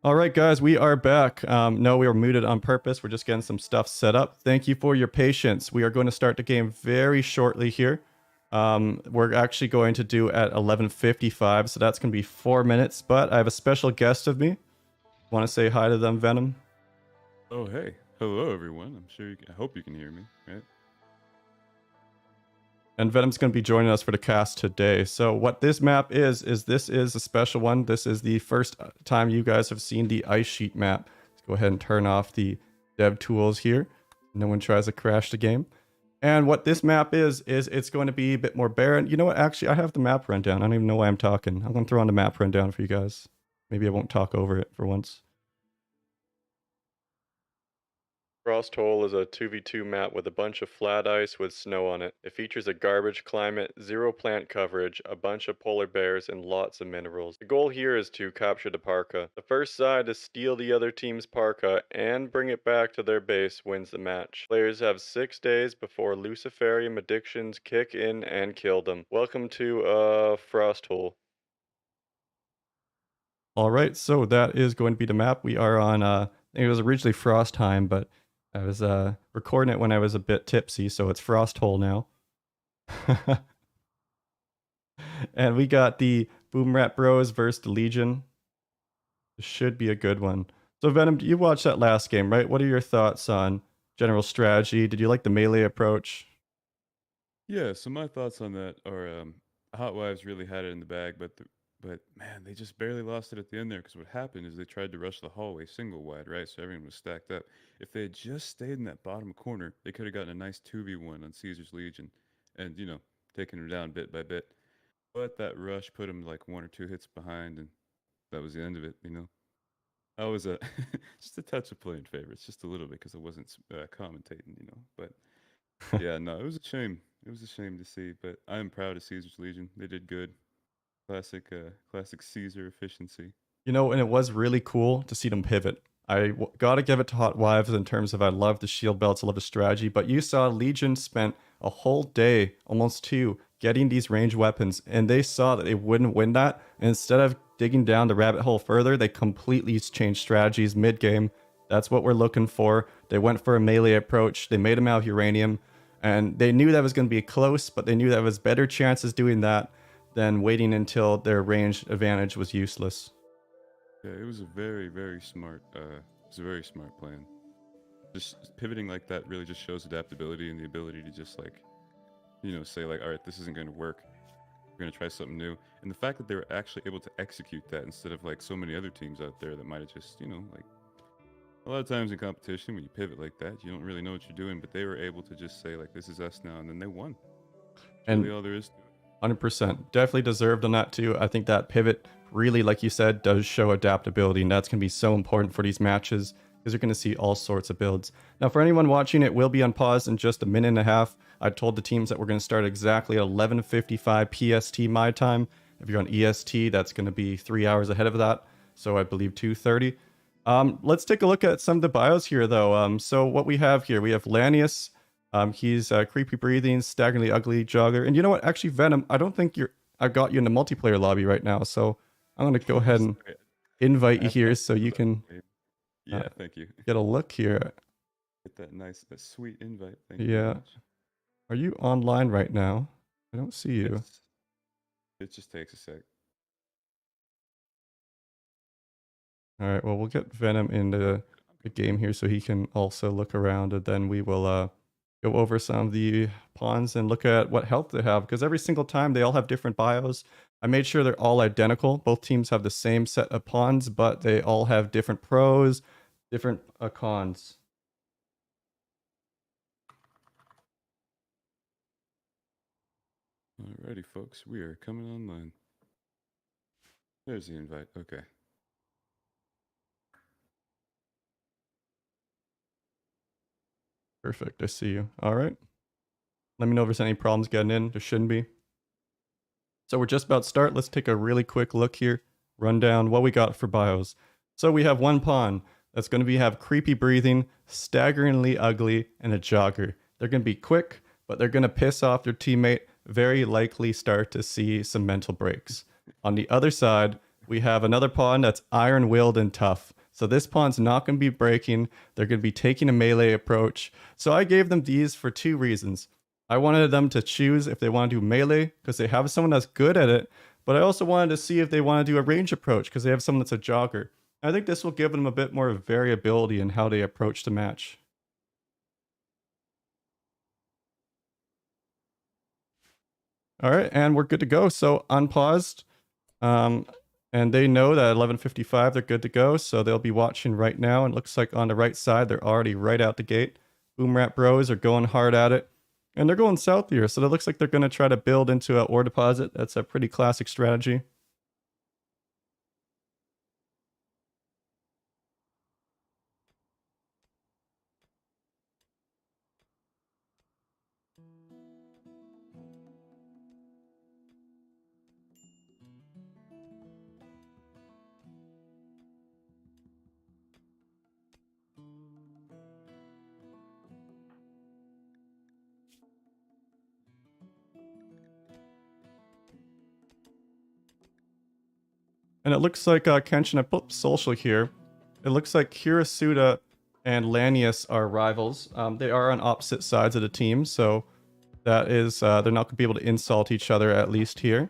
All right, guys, we are back. No, we were muted on purpose. We're just getting some stuff set up. Thank you for your patience. We are going to start the game very shortly here. We're actually going to do at 11:55, so that's going to be 4 minutes. But I have a special guest with me. Want to say hi to them, Venom? Oh, hey. Hello, everyone. I'm sure I hope you can hear me, right? And Venom's going to be joining us for the cast today. So what this map is this is a special one. This is the first time you guys have seen the ice sheet map. Let's go ahead and turn off the dev tools here. No one tries to crash the game. And what this map is it's going to be a bit more barren. You know what? Actually, I have the map rundown. I don't even know why I'm talking. I'm going to throw on the map rundown for you guys. Maybe I won't talk over it for once. Frost Hole is a 2v2 map with a bunch of flat ice with snow on it. It features a garbage climate, zero plant coverage, a bunch of polar bears, and lots of minerals. The goal here is to capture the parka. The first side to steal the other team's parka and bring it back to their base wins the match. Players have 6 days before Luciferian addictions kick in and kill them. Welcome to Frost Hole. Alright, so that is going to be the map. We are on, I think it was originally Frostheim, but I was recording it when I was a bit tipsy, so it's Frost Hole now. And we got the Boomrat Bros versus the Legion. This should be a good one. So Venom, you watched that last game, right? What are your thoughts on general strategy? Did you like the melee approach? Yeah, so my thoughts on that are Hot Wives really had it in the bag, but man, they just barely lost it at the end there because what happened is they tried to rush the hallway single wide, right? So everyone was stacked up. If they had just stayed in that bottom corner, they could have gotten a nice 2v1 on Caesar's Legion and, taken him down bit by bit. But that rush put him like 1 or 2 hits behind, and that was the end of it. I was just a touch of playing favorites, just a little bit because I wasn't commentating, But yeah, no, it was a shame. It was a shame to see, but I am proud of Caesar's Legion. They did good. Classic Caesar efficiency. And it was really cool to see them pivot. Gotta give it to Hot Wives in terms of I love the shield belts, I love the strategy, but you saw Legion spent a whole day, almost 2, getting these ranged weapons, and they saw that they wouldn't win that, and instead of digging down the rabbit hole further, they completely changed strategies mid-game. That's what we're looking for. They went for a melee approach, they made them out of uranium, and they knew that was going to be close, but they knew that was better chances doing that than waiting until their range advantage was useless. Yeah, it was a very, very smart. Plan. Just pivoting like that really just shows adaptability and the ability to just say all right, this isn't going to work. We're going to try something new. And the fact that they were actually able to execute that instead of like so many other teams out there that might have just, a lot of times in competition when you pivot like that, you don't really know what you're doing. But they were able to just say this is us now, and then they won. That's really all there is to it. 100%. Definitely deserved on that too. I think that pivot really, like you said, does show adaptability, and that's going to be so important for these matches because you're going to see all sorts of builds. Now, for anyone watching, it will be on pause in just a minute and a half. I told the teams that we're going to start exactly at 11:55 PST my time. If you're on EST, that's going to be 3 hours ahead of that. So I believe 2:30. Let's take a look at some of the bios here, though. So what we have here, we have Lanius. He's creepy breathing, staggeringly ugly jogger. And you know what? Actually, Venom, I don't think I've got you in the multiplayer lobby right now. So I'm going to go ahead and invite you here so you can thank you. Get a look here. Get that sweet invite. Thank you. Yeah. Are you online right now? I don't see you. It just takes a sec. All right. Well, we'll get Venom into the game here so he can also look around, and then we will go over some of the pawns and look at what health they have, because every single time they all have different bios. I made sure they're all identical. Both teams have the same set of pawns, but they all have different pros, different cons. Alrighty, folks, we are coming online. There's the invite. Okay. Perfect. I see you. All right. Let me know if there's any problems getting in. There shouldn't be. So we're just about to start. Let's take a really quick look here. Run down what we got for bios. So we have one pawn that's going to have creepy breathing, staggeringly ugly, and a jogger. They're going to be quick, but they're going to piss off their teammate. Very likely start to see some mental breaks. On the other side, we have another pawn that's iron-willed and tough. So this pawn's not going to be breaking. They're going to be taking a melee approach. So I gave them these for 2 reasons. I wanted them to choose if they want to do melee because they have someone that's good at it, but I also wanted to see if they want to do a range approach because they have someone that's a jogger. I think this will give them a bit more variability in how they approach the match. All right, and we're good to go. So unpaused, and they know that at 11:55 they're good to go, so they'll be watching right now. And it looks like on the right side they're already right out the gate. Boomrat bros are going hard at it, and they're going south here, so it looks like they're going to try to build into an ore deposit. That's a pretty classic strategy. And it looks like, Kenshin, I put social here. It looks like Hirasuta and Lanius are rivals. They are on opposite sides of the team, so that is, they're not going to be able to insult each other, at least here.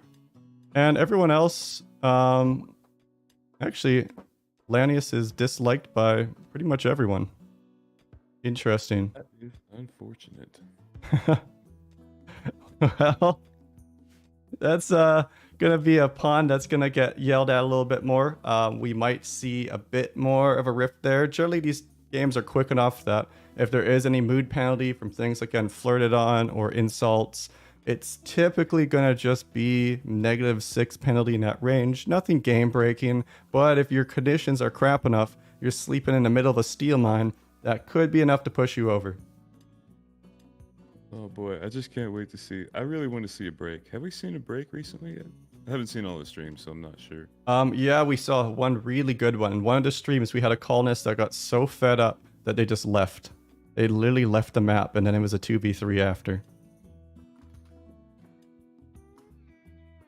And everyone else, actually, Lanius is disliked by pretty much everyone. Interesting. That is unfortunate. Well, that's gonna be a pawn that's gonna get yelled at a little bit more. We might see a bit more of a rift there. Generally, these games are quick enough that if there is any mood penalty from things like getting flirted on or insults, it's typically gonna just be -6 penalty in that range. Nothing game breaking, but if your conditions are crap enough, you're sleeping in the middle of a steel mine, that could be enough to push you over. Oh boy, I just can't wait to see. I really want to see a break. Have we seen a break recently yet? I haven't seen all the streams, so I'm not sure. Yeah, we saw one really good one. In one of the streams, we had a colonist that got so fed up that they just left. They literally left the map, and then it was a 2v3 after.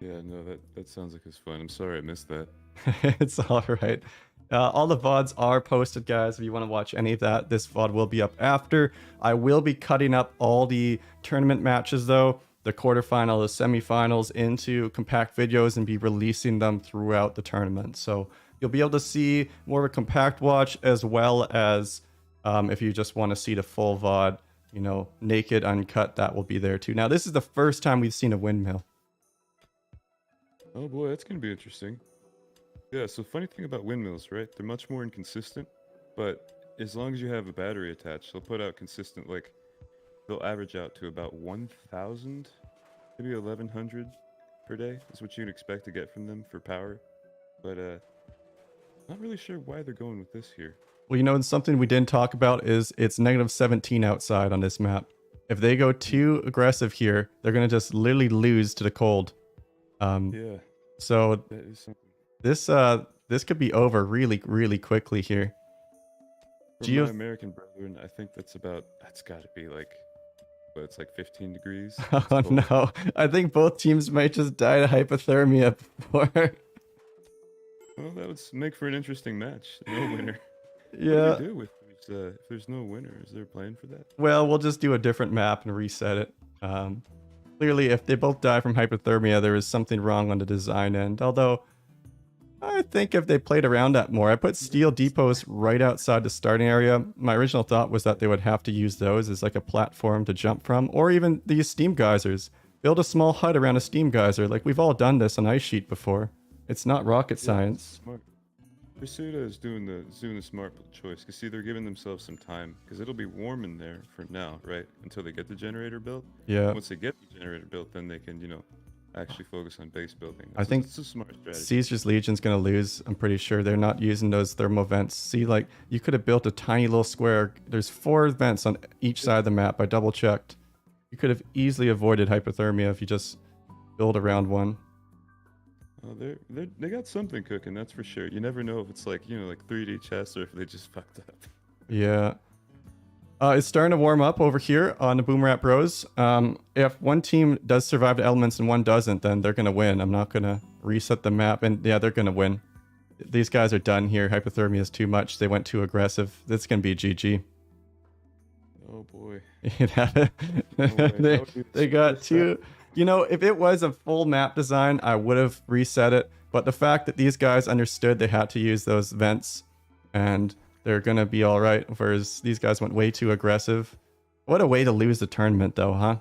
Yeah, no, that sounds like it's fun. I'm sorry I missed that. It's all right. All the VODs are posted, guys. If you want to watch any of that, this VOD will be up after. I will be cutting up all the tournament matches, though, the quarterfinal, the semifinals, into compact videos and be releasing them throughout the tournament. So you'll be able to see more of a compact watch, as well as if you just want to see the full VOD, you know, naked, uncut, that will be there too. Now, this is the first time we've seen a windmill. Oh boy, that's gonna be interesting. Yeah, so funny thing about windmills, right? They're much more inconsistent, but as long as you have a battery attached, they'll put out consistent, like, they'll average out to about 1,000, maybe 1,100 per day is what you'd expect to get from them for power. But not really sure why they're going with this here. Well, you know, something we didn't talk about is it's -17 outside on this map. If they go too aggressive here, they're going to just literally lose to the cold. Yeah. So That is something. this could be over really, really quickly here. For my American brethren, I think that's got to be like, but it's like 15 degrees. Oh no, I think both teams might just die to hypothermia before. Well, that would make for an interesting match. No winner. Yeah. What do we do if there's no winner? Is there a plan for that? Well, we'll just do a different map and reset it. Clearly, if they both die from hypothermia, there is something wrong on the design end. Although, I think if they played around that more, I put steel depots right outside the starting area. My original thought was that they would have to use those as like a platform to jump from, or even these steam geysers. Build a small hut around a steam geyser. Like, we've all done this on Ice Sheet before. It's not rocket science. Smart. Pursuta is doing the smart choice, because see, they're giving themselves some time, because it'll be warm in there for now, right? Until they get the generator built. Yeah. Once they get the generator built, then they can, actually focus on base building. I think it's a smart strategy. Caesar's Legion's gonna lose. I'm pretty sure they're not using those thermal vents. See, like, you could have built a tiny little square. There's 4 vents on each side of the map. I double checked. You could have easily avoided hypothermia if you just build around one. Oh, they got something cooking, that's for sure. You never know if it's like 3D chess or if they just fucked up. Yeah. It's starting to warm up over here on the Boomrat Bros. If one team does survive the elements and one doesn't, then they're going to win. I'm not going to reset the map. And yeah, they're going to win. these guys are done here. Hypothermia is too much. They went too aggressive. This is gonna be GG. Oh boy. They got two. You know, if it was a full map design, I would have reset it. But the fact that these guys understood they had to use those vents and they're going to be all right, whereas these guys went way too aggressive. What a way to lose the tournament, though, huh?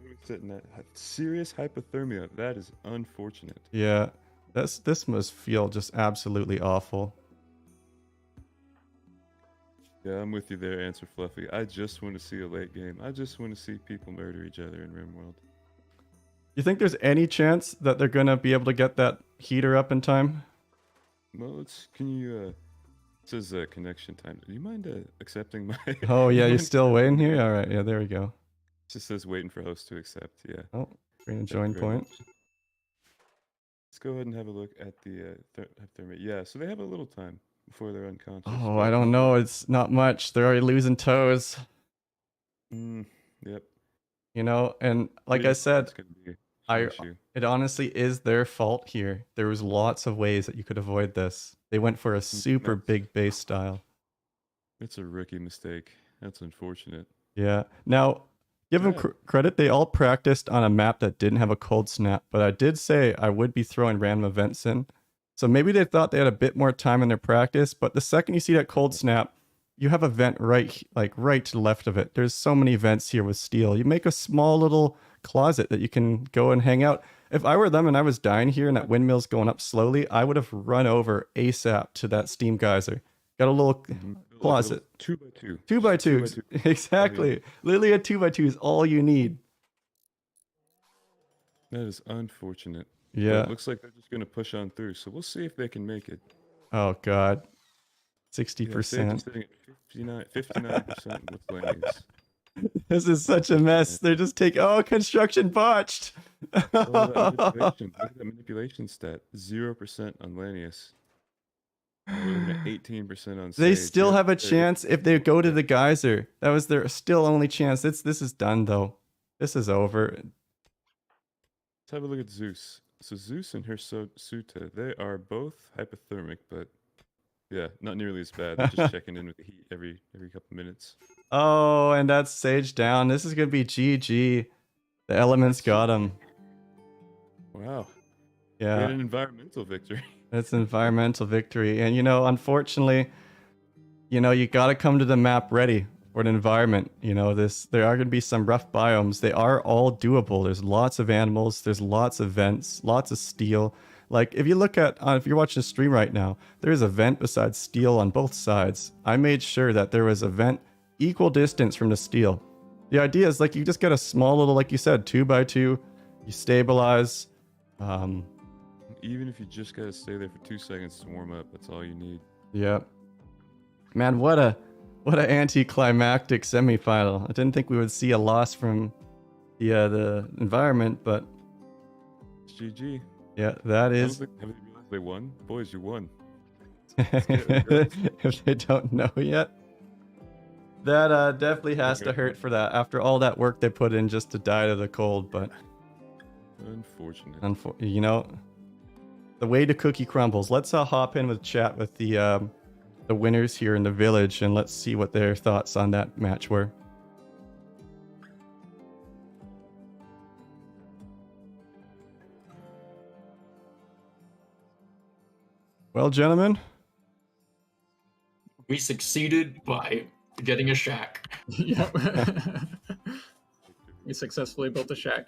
We're sitting at serious hypothermia. That is unfortunate. Yeah, this must feel just absolutely awful. Yeah, I'm with you there, Answer Fluffy. I just want to see a late game. I just want to see people murder each other in Rimworld. You think there's any chance that they're going to be able to get that heater up in time? Well, can you, it says connection time. Do you mind accepting my... Oh, yeah, you're still waiting here? All right, yeah, there we go. It just says waiting for host to accept, yeah. Oh, green join point. Let's go ahead and have a look at the hypothermia. Yeah, so they have a little time before they're unconscious. Oh, I don't know. It's not much. They're already losing toes. Yep. You know, and like I said, it honestly is their fault here. There was lots of ways that you could avoid this. They went for a super big base style. It's a rookie mistake. That's unfortunate. Yeah. Now, give them credit. They all practiced on a map that didn't have a cold snap, but I did say I would be throwing random events in. So maybe they thought they had a bit more time in their practice, but the second you see that cold snap, you have a vent right to the left of it. There's so many vents here with steel. You make a small little closet that you can go and hang out. If I were them and I was dying here and that windmill's going up slowly, I would have run over ASAP to that steam geyser. Got a little closet. 2x2. 2x2. Exactly. Literally a 2x2 is all you need. That is unfortunate. Yeah. But it looks like they're just going to push on through, so we'll see if they can make it. Oh, God. 60%. Yeah, sitting at 59% with Lanny's. This is such a mess. They're just taking... Oh, construction botched. Look at that manipulation stat. 0% on Lanius. We're looking at 18% on They Sage. still have a chance if they go to the geyser. That was their still only chance. This is done, though. This is over. Let's have a look at Zeus. So Zeus and her Suta, they are both hypothermic, but yeah, not nearly as bad. They're just checking in with the heat every couple minutes. Oh, and that's Sage down. This is going to be GG. The elements got him. Wow. Yeah. We had an environmental victory. That's an environmental victory. And, you know, unfortunately, you know, you got to come to the map ready for an environment. You know, there are going to be some rough biomes. They are all doable. There's lots of animals. There's lots of vents, lots of steel. Like, if you look at, if you're watching a stream right now, there's a vent besides steel on both sides. I made sure that there was a vent equal distance from the steel. The idea is, like, you just get a small little, like you said, 2x2. You stabilize. Even if you just gotta stay there for 2 seconds to warm up, that's all you need. Yep. Man, what a anticlimactic semifinal. I didn't think we would see a loss from the environment, but it's GG. Yeah, that is. Have they realized they won? Boys, you won. If they don't know yet. That definitely has to hurt for that. After all that work they put in just to die to the cold, but unfortunate. You know, the way to cookie crumbles. Let's hop in with chat with the winners here in the village, and let's see what their thoughts on that match were. Well, gentlemen, we succeeded by getting a shack. Yep. We successfully built a shack.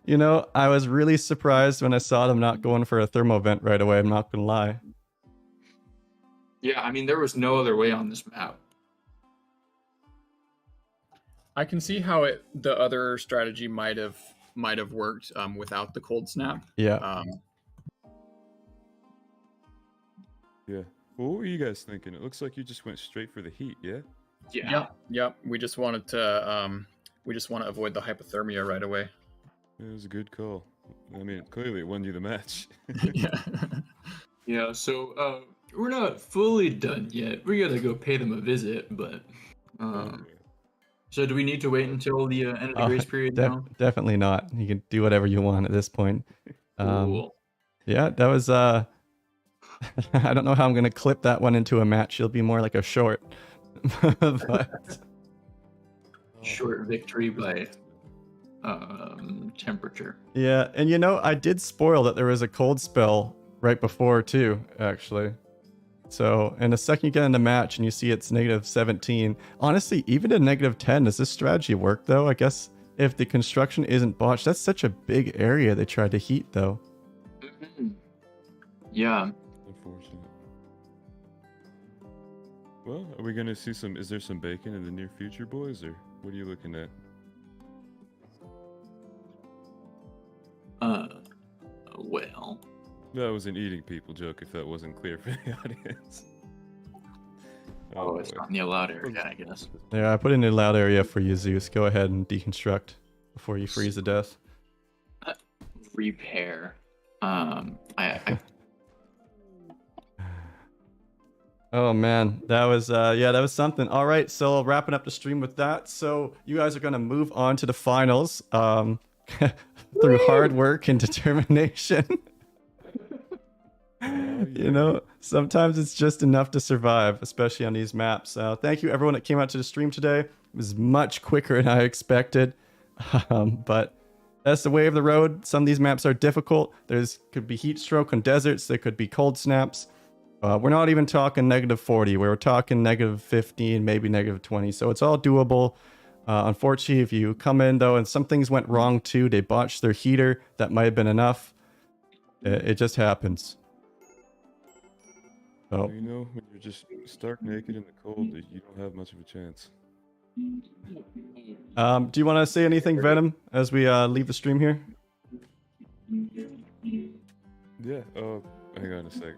You know, I was really surprised when I saw them not going for a thermo vent right away. I'm not gonna lie. Yeah, I mean, there was no other way on this map. I can see how the other strategy might have worked without the cold snap. Yeah. Yeah. Well, what were you guys thinking? It looks like you just went straight for the heat, yeah? Yeah. Yep. We just wanted to avoid the hypothermia right away. It was a good call. I mean, clearly it won you the match. Yeah. Yeah, so we're not fully done yet. We gotta go pay them a visit, but so do we need to wait until the end of the grace period now? Definitely not. You can do whatever you want at this point. Cool. Yeah, that was I don't know how I'm going to clip that one into a match. It'll be more like a short. But Short victory by temperature. yeah, and you know, I did spoil that there was a cold spell right before too, actually. So in a second you get in the match and you see it's -17. Honestly, even at -10, does this strategy work though? I guess if the construction isn't botched, that's such a big area they tried to heat though. Yeah. Unfortunate. Well, are we gonna see some? Is there some bacon in the near future, boys, or what are you looking at? Well. That was an eating people joke. If that wasn't clear for the audience. Oh, it's boy. not in the allowed area, I guess. Yeah, I put it in a loud area for you, Zeus. Go ahead and deconstruct before you freeze to death. Repair. Oh man, that was that was something. All right, so wrapping up the stream with that. So you guys are gonna move on to the finals through hard work and determination. You know, sometimes it's just enough to survive, especially on these maps. Thank you everyone that came out to the stream today. It was much quicker than I expected, but that's the way of the road. Some of these maps are difficult. Could be heat stroke on deserts. There could be cold snaps. We're not even talking -40. We're talking -15, maybe -20. So it's all doable. Unfortunately, if you come in though and some things went wrong too, they botched their heater. That might have been enough. It just happens. Oh. You know, when you're just stark naked in the cold, you don't have much of a chance. Do you want to say anything, Venom, as we leave the stream here? Yeah. Hang on a sec.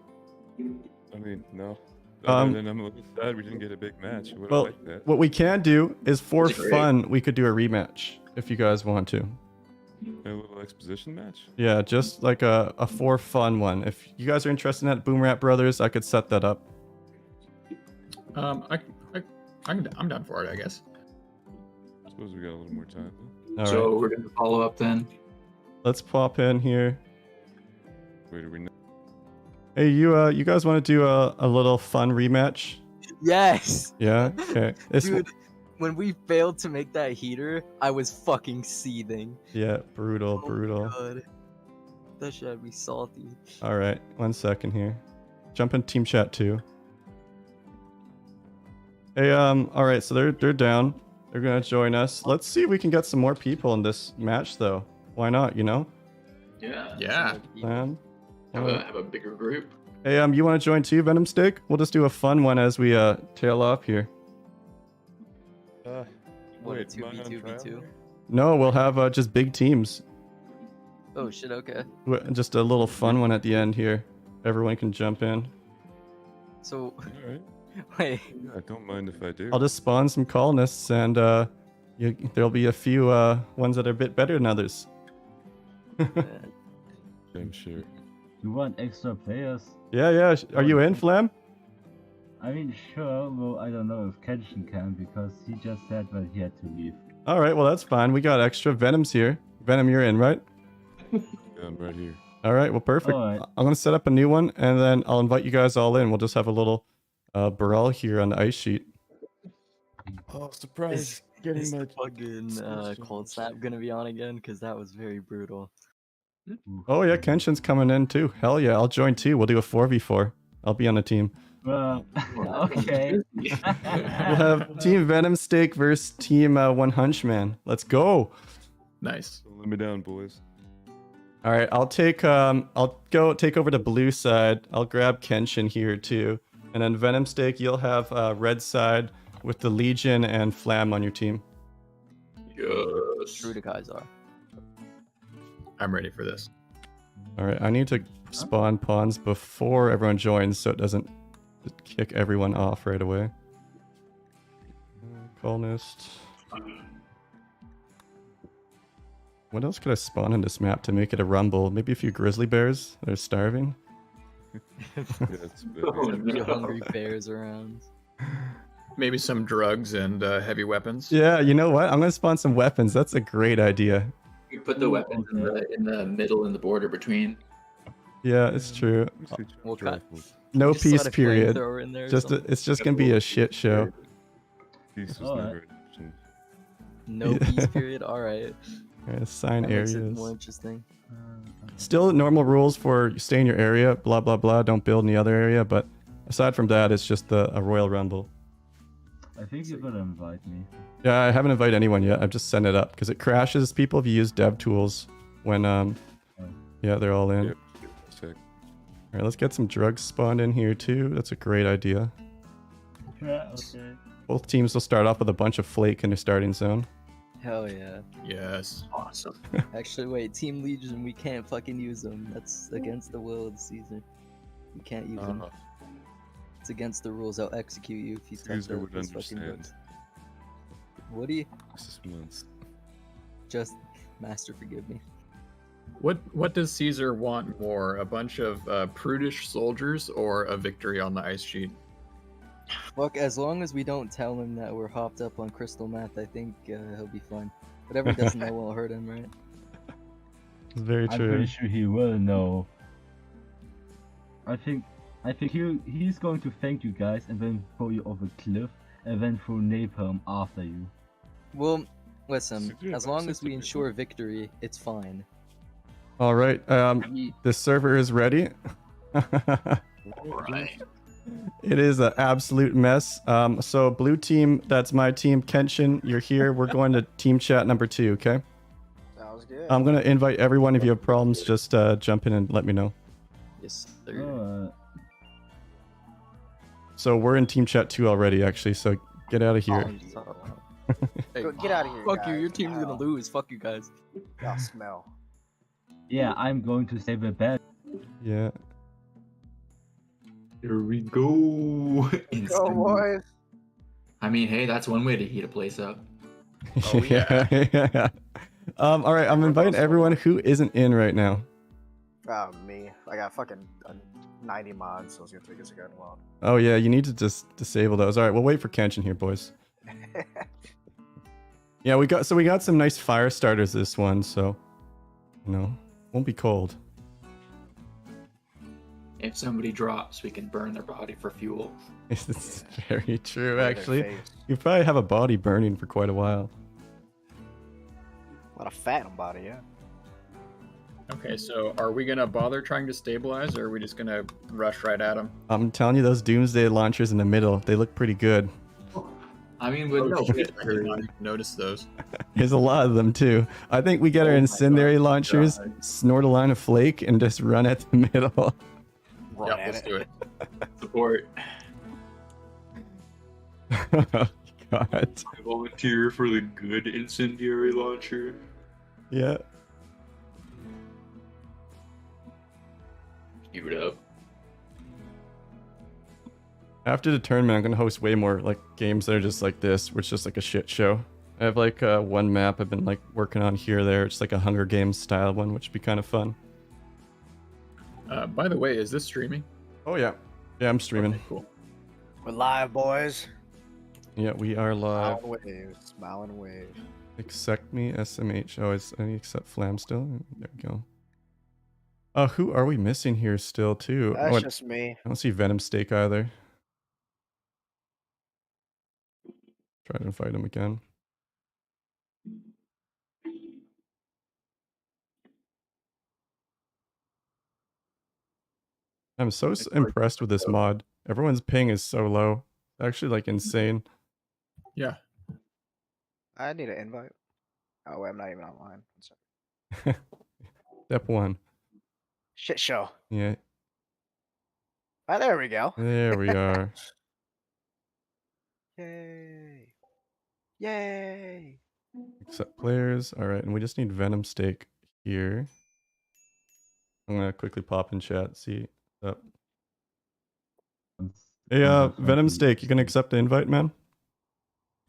I mean, no. Other than I'm a little sad we didn't get a big match. I would have liked that. What we can do is, for fun, we could do a rematch if you guys want to. A little exposition match? Yeah, just like a for fun one. If you guys are interested in that, Boomrat Brothers, I could set that up. I'm down for it, I guess. I suppose we got a little more time. All So right. we're gonna follow up then. Let's pop in here. Wait, are we not? Hey, you guys want to do a little fun rematch? Yes. Yeah. Okay. Dude, when we failed to make that heater, I was fucking seething. Yeah, brutal, brutal. God. That shit had me salty. All right, 1 second here. Jump in team chat too. Hey, all right, so they're down. They're gonna join us. Let's see if we can get some more people in this match, though. Why not? You know? Yeah. Yeah. Have a bigger group. Hey, you want to join too, Venom Steak? We'll just do a fun one as we tail off here. What, 2v2v2? No, we'll have just big teams. Oh shit, okay. Just a little fun one at the end here. Everyone can jump in. So, Alright. wait. Yeah, I don't mind if I do. I'll just spawn some colonists, and there'll be a few ones that are a bit better than others. I'm sure. You want extra players? Yeah. Are you in, Flam? I mean, sure, well, I don't know if Kenshin can, because he just said that he had to leave. All right, well, that's fine. We got extra. Venom's here. Venom, you're in, right? Yeah, I'm right here. All right, well, perfect. All right. I'm going to set up a new one, and then I'll invite you guys all in. We'll just have a little brawl here on the ice sheet. Oh, surprise. Getting Is my fucking cold snap gonna be on again? Because that was very brutal. Oh, yeah, Kenshin's coming in, too. Hell yeah, I'll join, too. We'll do a 4v4. I'll be on the team. Okay. We'll have Team Venom Steak versus Team Ø.H.M. Let's go. Nice. Let me down, boys. All right, I'll go take over the blue side. I'll grab Kenshin here too, and then Venom Steak, you'll have red side with the Legion and Flam on your team. Yes. True to Kaisar. I'm ready for this. All right, I need to spawn pawns before everyone joins, so it doesn't kick everyone off right away. Colonist. What else could I spawn in this map to make it a rumble? Maybe a few grizzly bears that are starving. Few hungry bears around. Maybe some drugs and heavy weapons. Yeah, you know what? I'm gonna spawn some weapons. That's a great idea. We put the weapons in the middle in the border between. Yeah, it's true. What kind? No Just peace slide a period. flamethrower in there or Just something? it's just gonna be a shit show. Peace was Alright. never an option. No peace period. All right. Assign That makes it more areas. interesting. Still normal rules for stay in your area. Blah blah blah. Don't build in the other area. But aside from that, it's just a Royal Rumble. I think you're gonna invite me. Yeah, I haven't invited anyone yet. I've just sent it up because it crashes people if you use dev tools when yeah, they're all in. Yep. Sick. All right, let's get some drugs spawned in here too. That's a great idea. Yeah, okay. Both teams will start off with a bunch of flake in their starting zone. Hell yeah. Yes. Awesome. Actually, wait. Team Legion, we can't fucking use them. That's against the will of the Caesar. We can't use them. It's against the rules. I'll execute you if you touch Caesar would those fucking understand. books. Woody, Just months. just master, forgive me. What does Caesar want more? A bunch of prudish soldiers or a victory on the ice sheet? Look, as long as we don't tell him that we're hopped up on crystal meth, I think he'll be fine. Whatever he doesn't know won't hurt him, right? It's very I'm true. pretty sure he will know. I think he's going to thank you guys and then throw you off a cliff and then throw napalm after you. Well, listen, Caesar as long as we accepted ensure victory, it's fine. All right, Ye- the server is ready. Right. It is an absolute mess. So blue team, that's my team. Kenshin, you're here. We're going to team chat number 2, okay? Sounds good. I'm gonna invite everyone. If you have problems, just jump in and let me know. Yes, sir. Oh, So we're in team chat 2 already, actually. So get out of here. Hey, Get out of here. fuck you, guys. your team's gonna Wow. lose. Fuck you guys. Y'all smell. yeah, I'm going to save a bed. Yeah. Here we go. Go, Instant. boys. I mean, hey, that's one way to heat a place up. Oh, yeah. Yeah. All right. I'm inviting everyone who isn't in right now. Oh, me. I got fucking 90 mods, so it's gonna take us a good while. Oh yeah, you need to just disable those. All right, we'll wait for Kenshin here, boys. Yeah, we got some nice fire starters this one, so won't be cold. If somebody drops, we can burn their body for fuel. It's very true, Look at their actually. face. You probably have a body burning for quite a while. A lot of fat on body, yeah. Okay, so are we gonna bother trying to stabilize, or are we just gonna rush right at them? I'm telling you, those Doomsday launchers in the middle, they look pretty good. I mean, with no I did victory. not even notice those. There's a lot of them too. I think we get our Oh my incendiary God. launchers, snort a line of flake, and just run at the middle. Run Yep, at let's it. do it. Support. Oh, God. I volunteer for the good incendiary launcher. Yeah. Give it up. After the tournament, I'm gonna host way more like games that are just like this, where it's just like a shit show. I have like one map I've been like working on here or there. It's like a Hunger Games style one, which would be kind of fun. By the way, is this streaming? Oh yeah, yeah, I'm streaming. Okay, cool. We're live, boys. Yeah, we are live. Smiling wave. Smiling wave. Accept me, SMH. Oh, I need to accept Flam still. There we go. Who are we missing here still too? That's I just me. don't see Venom Steak either. Try to invite him again. I'm so impressed with this mod. Everyone's ping is so low. Actually, like insane. Yeah. I need an invite. Oh, wait, I'm not even online. One second. Step 1. Shit show. Yeah, Ah, there we go. there we are. Yay. Yay. Accept players. All right, and we just need Venom Steak here. I'm gonna quickly pop in chat. See what's up. Hey, Venom Steak, you gonna accept the invite, man?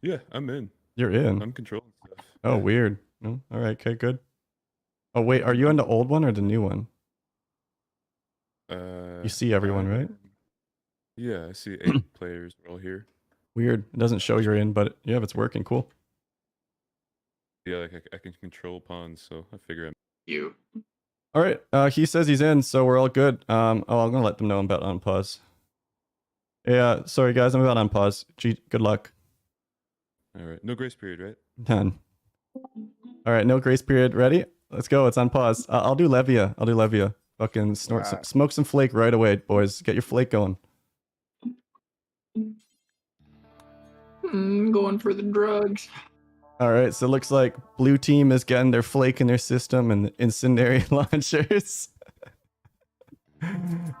Yeah, I'm in. You're in. I'm controlling stuff. Oh, weird. No? All right. Okay, good. Oh wait, are you on the old one or the new one? You see everyone, right? Yeah, I see 8 players. We're all here. Weird. It doesn't show you're in, but yeah, if it's working, cool. Yeah, like I can control pawns, so I figure I'm. You. All right. He says he's in, so we're all good. I'm gonna let them know I'm about on pause. Yeah, sorry guys, I'm about on pause. Good luck. All right. No grace period, right? Done. All right, no grace period. Ready? Let's go. It's on pause. I'll do Levia. Fucking smoke some flake right away, boys. Get your flake going. Going for the drugs. All right, so it looks like blue team is getting their flake in their system and incendiary launchers.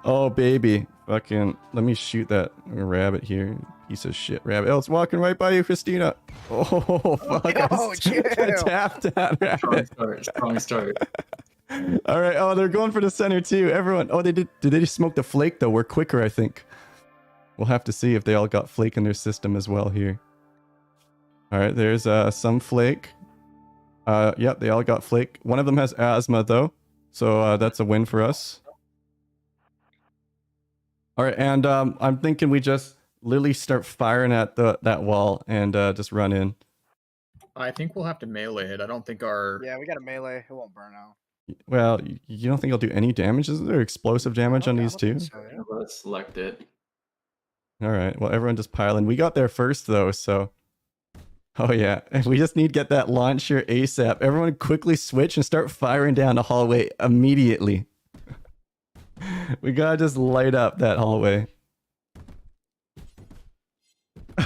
Oh baby, fucking! Let me shoot that rabbit here. Piece of shit rabbit. Oh, it's walking right by you, Christina. Oh fuck! Oh, chill. Tap that rabbit. Strong start. All right. Oh, they're going for the center too. Everyone. Oh, they did. Did they just smoke the flake though? We're quicker, I think. We'll have to see if they all got flake in their system as well here. All right. There's some flake. Yep, they all got flake. One of them has asthma though, so that's a win for us. All right, and I'm thinking we just literally start firing at that wall and just run in. I think we'll have to melee it. I don't think our... Yeah, we got a melee. It won't burn out. Well, you don't think it'll do any damage? Is there explosive damage on these two? So, yeah. Let's select it. All right, well, everyone just pile in. We got there first, though, so... Oh, yeah. We just need to get that launcher ASAP. Everyone quickly switch and start firing down the hallway immediately. We gotta just light up that hallway.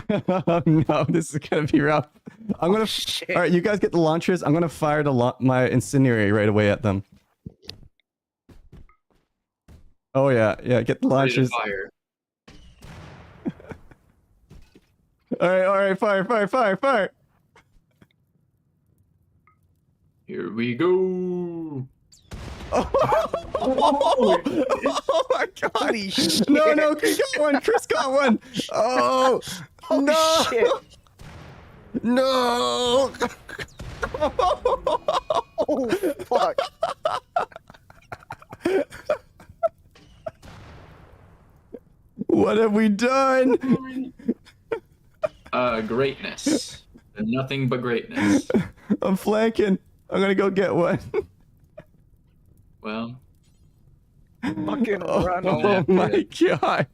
Oh, no, this is gonna be rough. I'm gonna... All right, you guys get the launchers. I'm gonna fire my incendiary right away at them. Oh, yeah. Yeah, get the launchers. Fire. All right, fire. Here we go. Oh my god! Holy shit. No, Chris got one. Chris got one. Oh no! Shit. No! Oh fuck! What have we done? Greatness. Nothing but greatness. I'm flanking. I'm gonna go get one. Well. Fucking run. Oh my god.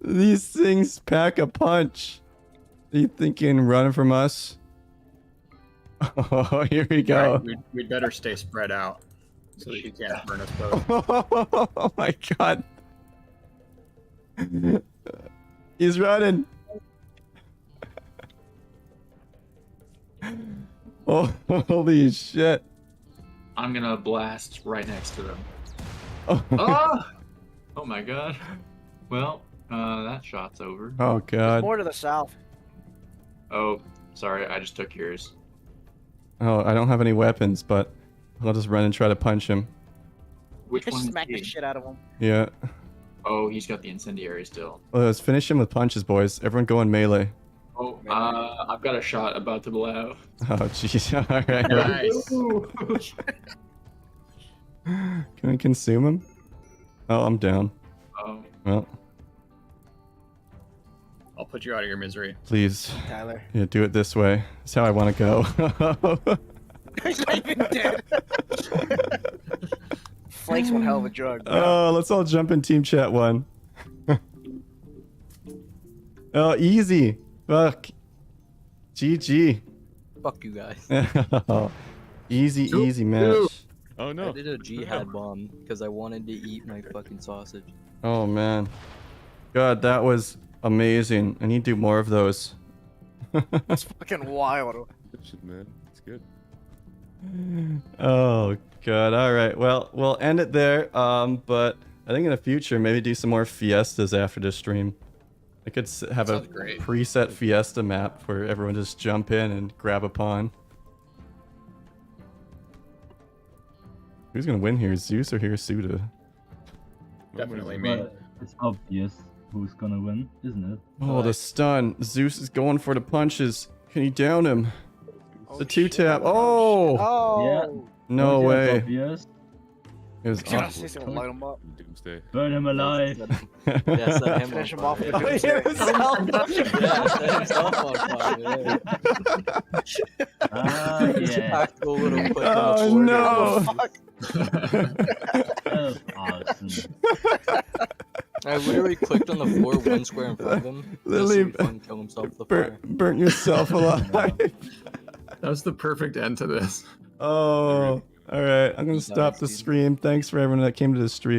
These things pack a punch. Are you thinking running from us? Oh, here we go. Right, we'd better stay spread out so that he can't burn us both. Oh my god. He's running. Oh, holy shit. I'm gonna blast right next to them. Oh, Oh my god. Well, that shot's over. oh god. More to the south. Oh, sorry, I just took yours. Oh, I don't have any weapons, but I'll just run and try to punch him. Which Just one? smack the shit out of him. Yeah. Oh, he's got the incendiary still. Well, let's finish him with punches, boys. Everyone go in melee. Oh, I've got a shot about to blow. Oh, jeez. All right. Nice. Can we consume him? Oh, I'm down. Oh, Well, I'll put you out of your misery. please. Tyler. Yeah, do it this way. That's how I want to go. He's not even dead. Flake's one hell of a drug. Bro. Oh, let's all jump in team chat one. Oh, easy. Fuck. GG. Fuck you guys. Easy match. Oh no. I did a jihad bomb because I wanted to eat my fucking sausage. Oh man. God, that was amazing. I need to do more of those. That's fucking wild. Good shit, man. It's good. Oh god. All right. Well, we'll end it there. But I think in the future maybe do some more fiestas after this stream. I could have a Sounds great. preset fiesta map where everyone just jump in and grab a pawn. Who's gonna win here, Zeus or Hirasuta? Definitely me. But it's obvious who's gonna win, isn't it? Oh, the stun. Zeus is going for the punches. Can you down him? The two tap. Oh! Oh! Yeah. No Obvious, way. Obvious. It was Can I awesome. see someone light him up? Doomsday. Burn him alive. Yeah, set him Finish on him off fire. with Oh, Doomsday. Yeah, set himself on fire. Yeah. Yeah. Tactical little click Oh, on the no. Fuck. That was awesome. I literally clicked on the floor 1 square in front of him. Just so Literally he couldn't kill himself with the fire. burnt yourself alive. That was the perfect end to this. Oh, all right. I'm gonna Nice, stop the dude. stream. Thanks for everyone that came to the stream.